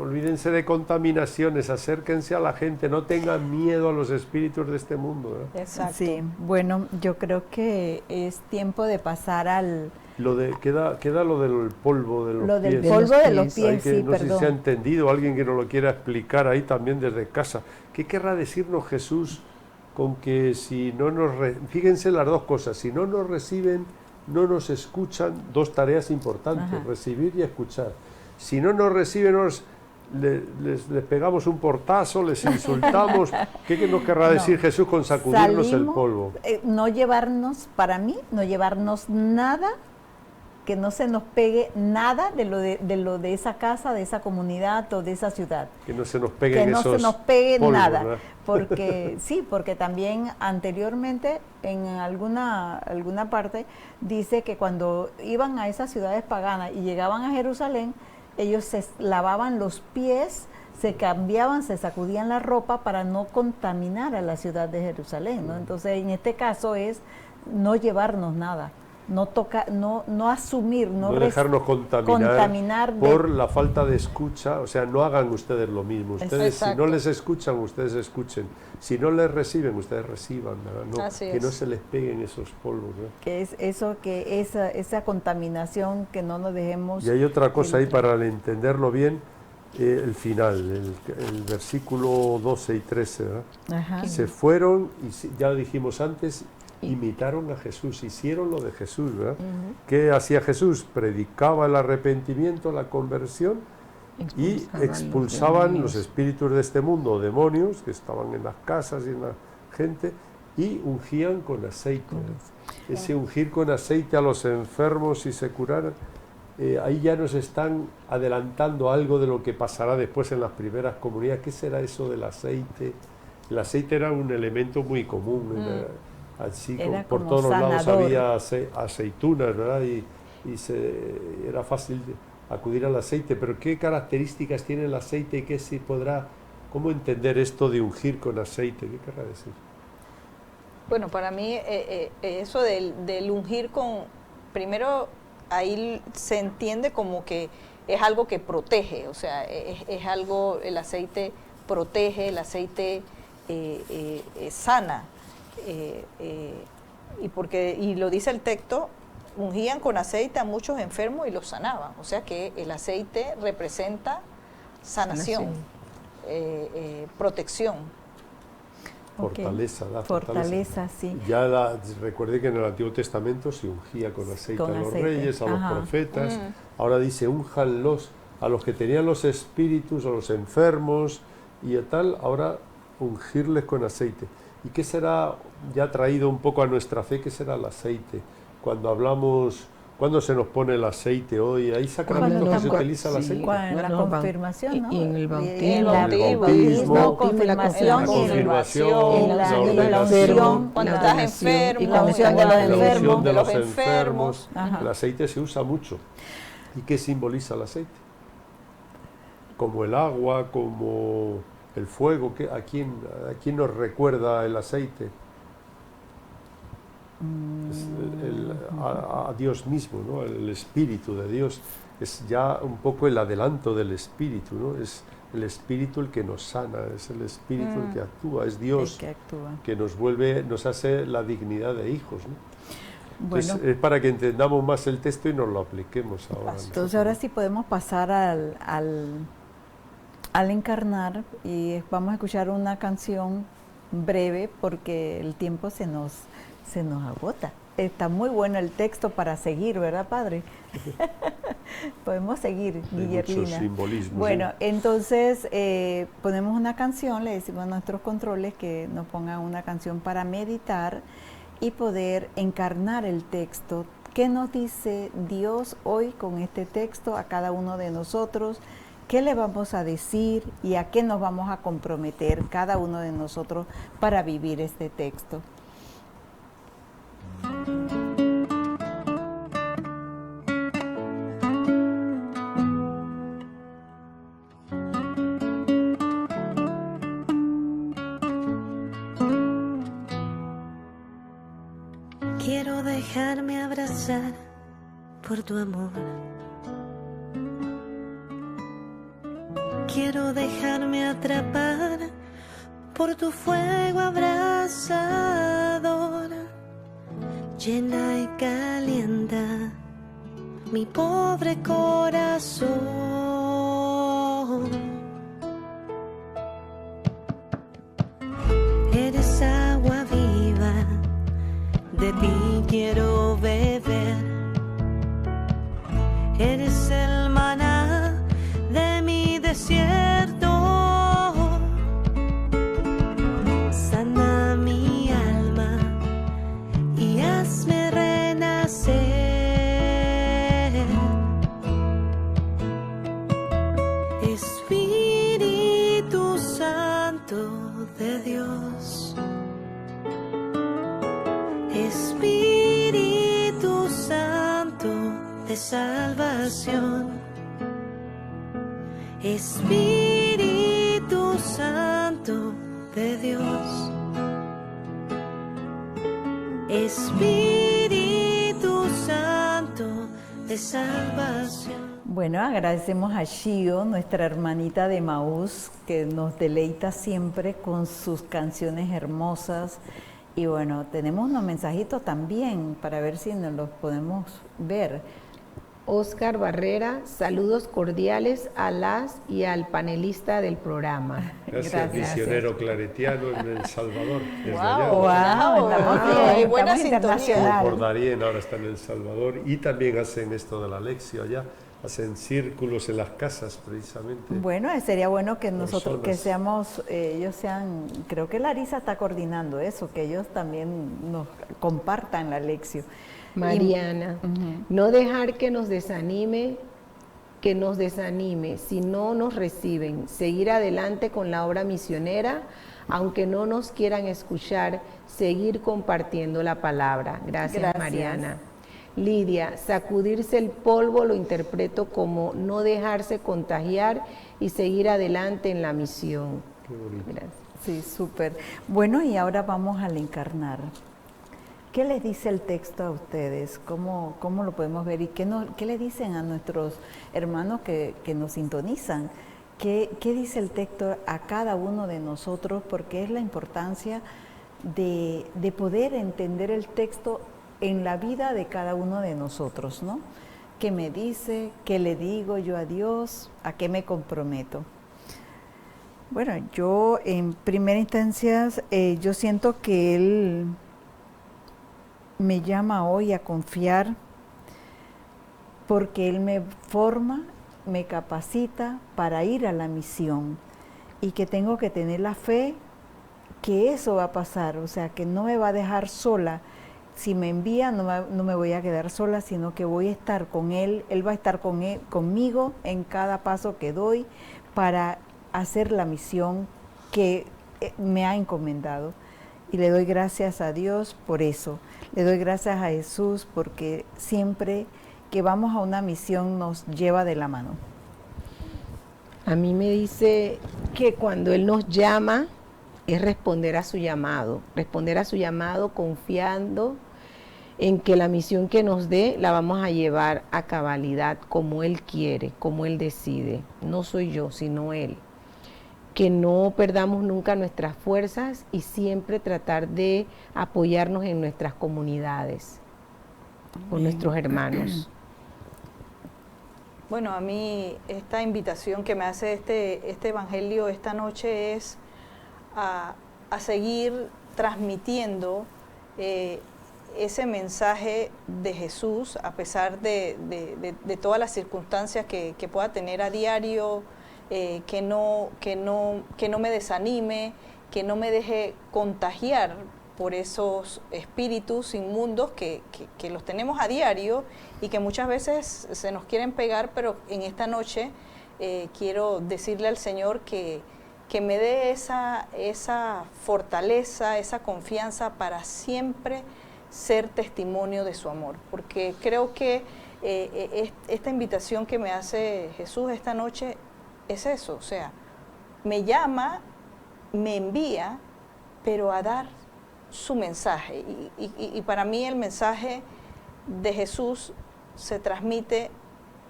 olvídense de contaminaciones, acérquense a la gente, no tengan miedo a los espíritus de este mundo, ¿verdad? Exacto. Sí, bueno, yo creo que es tiempo de pasar al... Queda lo del polvo de los Lo del pies. polvo de los pies. pies, Hay que, sí, no sé si se ha perdón. entendido, alguien que nos lo quiera explicar ahí también desde casa. ¿Qué querrá decirnos Jesús con que si no nos... Fíjense las dos cosas, si no nos reciben, no nos escuchan, dos tareas importantes, Ajá. recibir y escuchar. Si no nos reciben, les pegamos un portazo, les insultamos. ¿Qué nos querrá decir Jesús con sacudirnos el Salimos, polvo? No llevarnos, para mí, no llevarnos nada, que no se nos pegue nada de lo de esa casa, de esa comunidad o de esa ciudad. Que no se nos peguen Que no esos se nos pegue polvos, nada, ¿verdad? porque sí, porque también anteriormente en alguna parte dice que cuando iban a esas ciudades paganas y llegaban a Jerusalén, ellos se lavaban los pies, se cambiaban, se sacudían la ropa para no contaminar a la ciudad de Jerusalén, ¿no? Entonces, en este caso es no llevarnos nada, no asumir, no dejarnos contaminar de- por la falta de escucha, o sea, no hagan ustedes lo mismo. Ustedes, si Exacto. no les escuchan, ustedes escuchen. Si no les reciben, ustedes reciban, ¿verdad? No, Así que no es. se les peguen esos polvos, ¿verdad? que es eso, que esa contaminación, que no nos dejemos... Y hay otra cosa ahí entrar. para entenderlo bien, el final, el versículo 12 y 13, ¿verdad? Ajá. Se fueron, y ya lo dijimos antes, imitaron a Jesús, hicieron lo de Jesús, ¿verdad? ¿Qué hacía Jesús? Predicaba el arrepentimiento, la conversión, y expulsaban los espíritus de este mundo, demonios, que estaban en las casas y en la gente, y ungían con aceite. Ese ungir con aceite a los enfermos y se curaran, ahí ya nos están adelantando algo de lo que pasará después en las primeras comunidades. ¿Qué será eso del aceite? El aceite era un elemento muy común, así Era por como todos los lados sanador. había aceitunas, ¿verdad? Y era fácil acudir al aceite, pero ¿qué características tiene el aceite y cómo entender esto de ungir con aceite? ¿Qué querrá decir? Bueno, para mí eso del ungir primero ahí se entiende como que es algo que protege, o sea, es algo, el aceite protege, el aceite sana, y lo dice el texto, ungían con aceite a muchos enfermos y los sanaban, o sea que el aceite representa sanación, protección. Fortaleza, da Fortaleza, sí. Ya recuerde que en el Antiguo Testamento se ungía con aceite a los reyes, a los profetas. Ahora dice, únjanlos a los que tenían los espíritus, a los enfermos y tal, ahora ungirles con aceite. ¿Y qué será, ya traído un poco a nuestra fe, qué será el aceite? Cuando hablamos, ¿cuándo se nos pone el aceite hoy? ¿Hay sacramentos que se utiliza el aceite? En la confirmación, ¿no? Y en el bautismo. En el bautismo, confirmación, en la unción, cuando estás enfermo, y la unción de los enfermos. De los enfermos. Ajá. El aceite se usa mucho. ¿Y qué simboliza el aceite? Como el agua, como el fuego. ¿A quién nos recuerda el aceite? A Dios mismo, ¿no? El Espíritu de Dios es ya un poco el adelanto del Espíritu, ¿no? Es el Espíritu el que nos sana, es el Espíritu el que actúa, es Dios que nos vuelve, nos hace la dignidad de hijos, ¿no? Bueno. Entonces, es para que entendamos más el texto y nos lo apliquemos ahora. Entonces ahora sí podemos pasar al encarnar y vamos a escuchar una canción breve porque el tiempo se nos agota. Está muy bueno el texto para seguir, ¿verdad, Padre? Podemos seguir, Guillermina. Mucho simbolismo. Bueno, entonces ponemos una canción, le decimos a nuestros controles que nos pongan una canción para meditar y poder encarnar el texto. ¿Qué nos dice Dios hoy con este texto a cada uno de nosotros? ¿Qué le vamos a decir y a qué nos vamos a comprometer cada uno de nosotros para vivir este texto? Quiero dejarme abrazar por tu amor. Quiero dejarme atrapar por tu fuego abrasador. Llena y calienta mi pobre corazón. Eres agua viva, de ti quiero beber. Eres el maná de mi desierto. Sana mi alma y hazme renacer. Espíritu Santo de Dios. Espíritu Santo de salvación. Espíritu Santo de Dios. Espíritu Santo de salvación. Bueno, agradecemos a Shio, nuestra hermanita de Emaús, que nos deleita siempre con sus canciones hermosas. Y bueno, tenemos unos mensajitos también para ver si nos los podemos ver. Oscar Barrera, saludos cordiales a las y al panelista del programa. Gracias. Misionero claretiano en El Salvador. Desde allá. Estamos buena internacional. Por Darien ahora está en El Salvador y también hacen esto de la lección allá. Hacen círculos en las casas, precisamente. Bueno, sería bueno que nosotros, que seamos, ellos sean, creo que Larisa está coordinando eso, que ellos también nos compartan la lección. Mariana, no dejar que nos desanime, si no nos reciben, seguir adelante con la obra misionera, aunque no nos quieran escuchar, seguir compartiendo la palabra. Gracias. Mariana. Lidia, sacudirse el polvo lo interpreto como no dejarse contagiar y seguir adelante en la misión. Qué bonito. Gracias. Sí, súper. Bueno, y ahora vamos al encarnar. ¿Qué les dice el texto a ustedes? ¿Cómo lo podemos ver? ¿Y qué le dicen a nuestros hermanos que nos sintonizan? ¿Qué dice el texto a cada uno de nosotros? Porque es la importancia de poder entender el texto en la vida de cada uno de nosotros, ¿no? ¿Qué me dice? ¿Qué le digo yo a Dios? ¿A qué me comprometo? Bueno, yo en primera instancia, yo siento que Él me llama hoy a confiar porque Él me forma, me capacita para ir a la misión y que tengo que tener la fe que eso va a pasar, o sea, que no me va a dejar sola. Si me envía, no me voy a quedar sola, sino que voy a estar con Él va a estar conmigo en cada paso que doy para hacer la misión que me ha encomendado. Y le doy gracias a Dios por eso. Le doy gracias a Jesús porque siempre que vamos a una misión nos lleva de la mano. A mí me dice que cuando Él nos llama es responder a su llamado confiando en que la misión que nos dé la vamos a llevar a cabalidad como Él quiere, como Él decide. No soy yo, sino Él. Que no perdamos nunca nuestras fuerzas y siempre tratar de apoyarnos en nuestras comunidades, con nuestros hermanos. Bueno, a mí esta invitación que me hace este evangelio esta noche es a seguir transmitiendo ese mensaje de Jesús a pesar de todas las circunstancias que pueda tener a diario, que no me desanime, que no me deje contagiar por esos espíritus inmundos que los tenemos a diario y que muchas veces se nos quieren pegar, pero en esta noche quiero decirle al Señor que me dé esa fortaleza, esa confianza para siempre ser testimonio de su amor, porque creo que esta invitación que me hace Jesús esta noche es eso, o sea, me llama, me envía, pero a dar su mensaje. Y para mí el mensaje de Jesús se transmite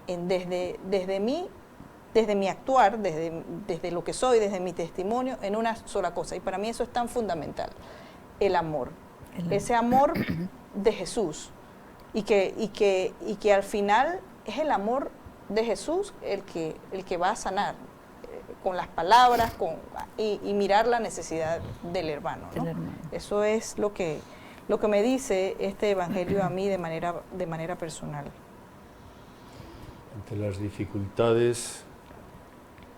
desde mi actuar, desde lo que soy, desde mi testimonio, en una sola cosa. Y para mí eso es tan fundamental, el amor. Ese amor de Jesús. Y que al final es el amor de Jesús el que va a sanar con las palabras y mirar la necesidad del hermano, ¿no? Eso es lo que me dice este evangelio a mí de manera personal. Ante las dificultades,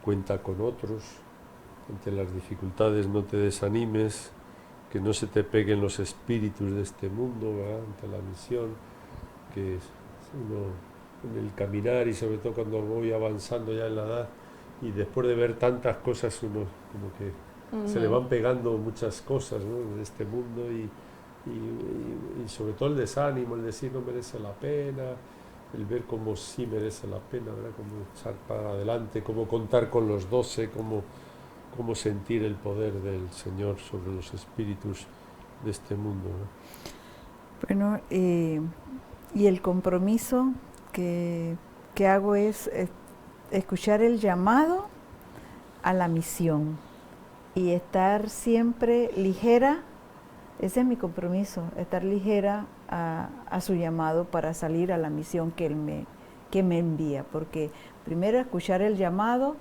cuenta con otros. Ante las dificultades no te desanimes, que no se te peguen los espíritus de este mundo, ¿verdad? Ante la misión, que uno en el caminar y sobre todo cuando voy avanzando ya en la edad y después de ver tantas cosas uno como que se le van pegando muchas cosas, ¿no? De este mundo y sobre todo el desánimo, el decir no merece la pena, el ver cómo sí merece la pena, ¿verdad? Cómo echar para adelante, cómo contar con los 12, cómo sentir el poder del Señor sobre los espíritus de este mundo, ¿no? Bueno, y el compromiso que hago es escuchar el llamado a la misión y estar siempre ligera. Ese es mi compromiso, estar ligera a su llamado para salir a la misión que me envía, porque primero escuchar el llamado,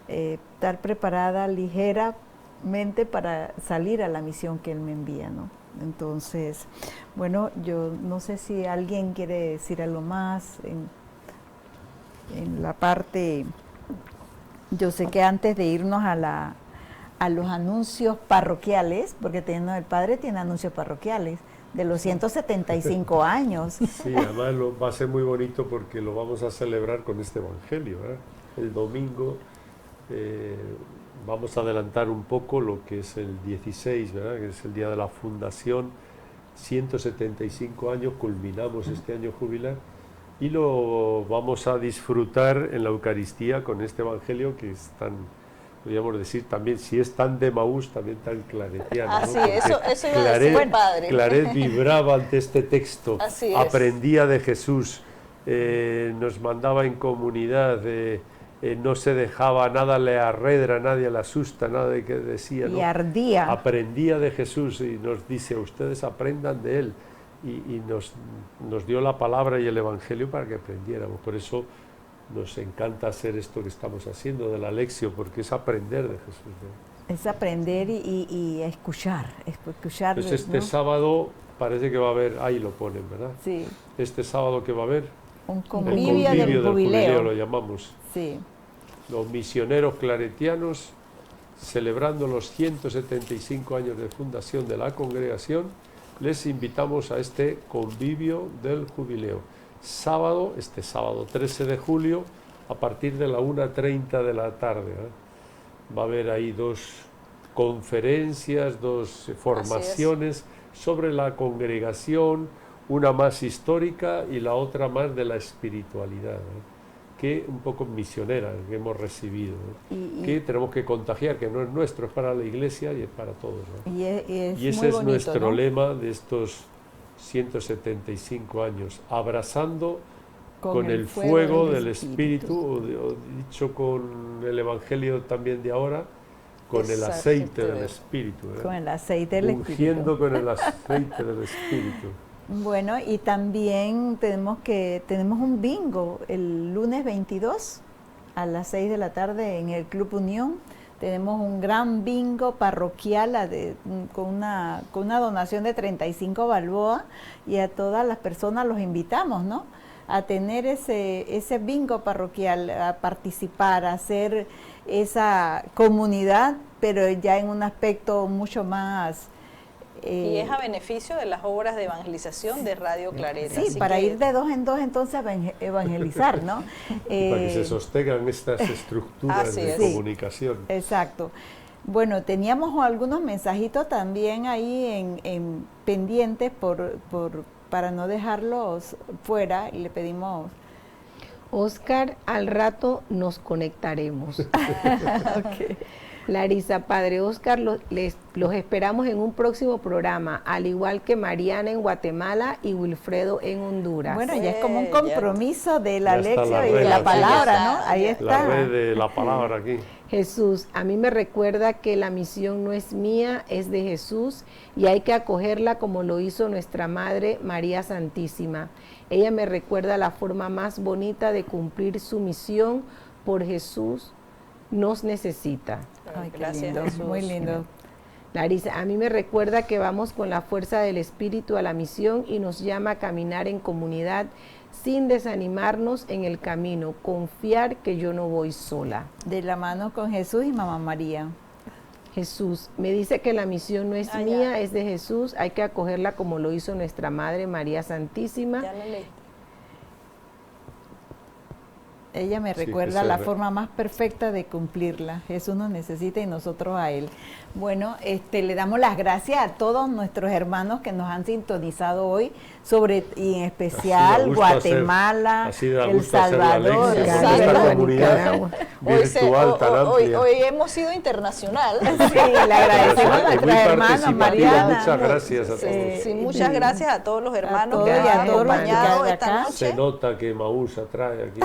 estar preparada ligeramente para salir a la misión que Él me envía, ¿no? Entonces, bueno, yo no sé si alguien quiere decir algo más en la parte. Yo sé que antes de irnos a los anuncios parroquiales, porque el Padre tiene anuncios parroquiales de los 175 años. Sí, además va a ser muy bonito porque lo vamos a celebrar con este evangelio, ¿eh? El domingo vamos a adelantar un poco lo que es el 16, ¿verdad? Que es el día de la fundación, 175 años, culminamos este año jubilar y lo vamos a disfrutar en la Eucaristía con este evangelio que es tan, podríamos decir también, si es tan de Maús, también tan claretiano, ¿no? Así, eso iba a decir el Padre. Claret vibraba ante este texto, Así es. Aprendía de Jesús, nos mandaba en comunidad, no se dejaba, nada le arredra, nadie le asusta, nada de que decía, ¿no? Y ardía. Aprendía de Jesús y nos dice, ustedes aprendan de Él. y nos dio la palabra y el Evangelio para que aprendiéramos. Por eso nos encanta hacer esto que estamos haciendo de la Lección, porque es aprender de Jesús, ¿no? Es aprender y escuchar. Pues este ¿no? sábado parece que va a haber, ahí lo ponen, ¿verdad? Sí. Este sábado que va a haber, Un el convivio del jubileo. lo llamamos. Sí. Los misioneros claretianos celebrando los 175 años de fundación de la congregación, les invitamos a este convivio del jubileo. Este sábado 13 de julio, a partir de la 1:30 de la tarde. Va a haber ahí 2 conferencias, 2 formaciones sobre la congregación, una más histórica y la otra más de la espiritualidad, que un poco misionera que hemos recibido, que tenemos que contagiar, que no es nuestro, es para la Iglesia y es para todos, ¿no? Y ese es bonito, nuestro, ¿no?, lema de estos 175 años, abrazando con el fuego del Espíritu, o dicho con el Evangelio también de ahora, con el aceite del Espíritu, ¿verdad? Con el aceite del Espíritu. Ungiendo con el aceite del Espíritu. Bueno, y también tenemos un bingo el lunes 22 a las 6 de la tarde en el Club Unión. Tenemos un gran bingo parroquial con una donación de 35 balboas, y a todas las personas los invitamos, ¿no?, a tener ese bingo parroquial, a participar, a hacer esa comunidad, pero ya en un aspecto mucho más... y es a beneficio de las obras de evangelización de Radio Claret. Sí, para ir de 2 en 2 entonces a evangelizar, ¿no? Para que se sostengan estas estructuras de comunicación. Sí, exacto. Bueno, teníamos algunos mensajitos también ahí en pendientes para no dejarlos fuera, y le pedimos... Oscar, al rato nos conectaremos. Okay. Larisa, Padre Oscar, los esperamos en un próximo programa, al igual que Mariana en Guatemala y Wilfredo en Honduras. Bueno, ya es como un compromiso de la lección y de la palabra, ¿no? Ahí está. La red de la palabra aquí. Jesús, a mí me recuerda que la misión no es mía, es de Jesús, y hay que acogerla como lo hizo nuestra Madre María Santísima. Ella me recuerda la forma más bonita de cumplir su misión por Jesús. Nos necesita. Ay, gracias, lindo, Jesús. muy lindo. Larisa, a mí me recuerda que vamos con la fuerza del Espíritu a la misión y nos llama a caminar en comunidad sin desanimarnos en el camino, confiar que yo no voy sola. De la mano con Jesús y Mamá María. Jesús, me dice que la misión no es mía, es de Jesús, hay que acogerla como lo hizo nuestra Madre María Santísima. Ya lo leí. Ella me recuerda la forma más perfecta de cumplirla. Jesús nos necesita y nosotros a Él. Bueno, le damos las gracias a todos nuestros hermanos que nos han sintonizado hoy, y en especial Guatemala, El Salvador, hoy hemos sido internacional. Sí, le agradecemos a nuestras hermanas, Mariana. Muchas gracias a todos. Sí, muchas gracias a todos los hermanos que nos han acompañado esta noche. Se nota que Emaús atrae aquí.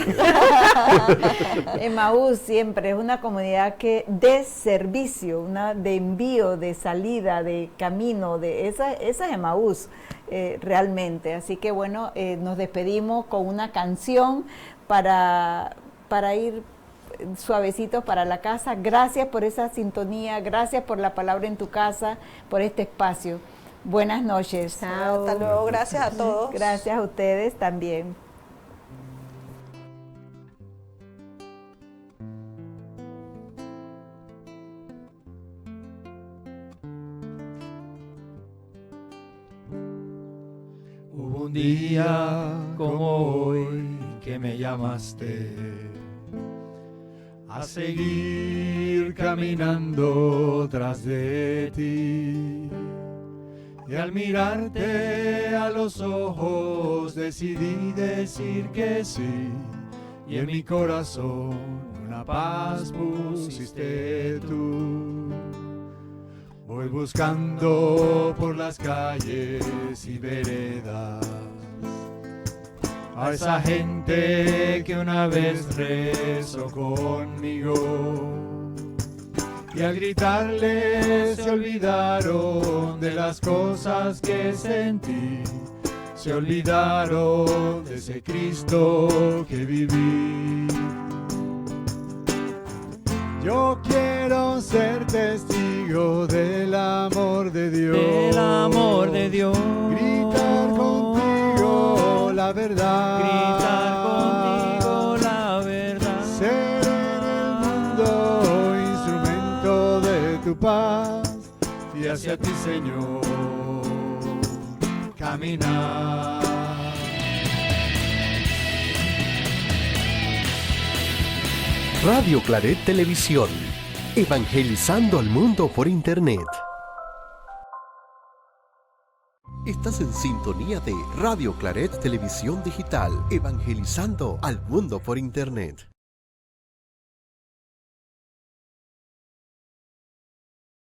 Emaús siempre es una comunidad de servicio, de envío, de salida, de camino, esa es Emaús realmente. Así que bueno, nos despedimos con una canción para ir suavecitos para la casa. Gracias por esa sintonía, gracias por la palabra en tu casa, por este espacio. Buenas noches. Chao. Hasta luego, gracias a todos. Gracias a ustedes también. Hubo un día como hoy que me llamaste a seguir caminando tras de ti, y al mirarte a los ojos decidí decir que sí, y en mi corazón una paz pusiste tú. Voy buscando por las calles y veredas a esa gente que una vez rezó conmigo, y al gritarles se olvidaron de las cosas que sentí, se olvidaron de ese Cristo que viví. Yo quiero ser testigo del amor de Dios. Del amor de Dios. Gritar contigo la verdad. Gritar contigo la verdad. Ser en el mundo instrumento de tu paz. Y hacia ti, Señor, caminar. Radio Claret Televisión, evangelizando al mundo por Internet. Estás en sintonía de Radio Claret Televisión Digital, evangelizando al mundo por Internet.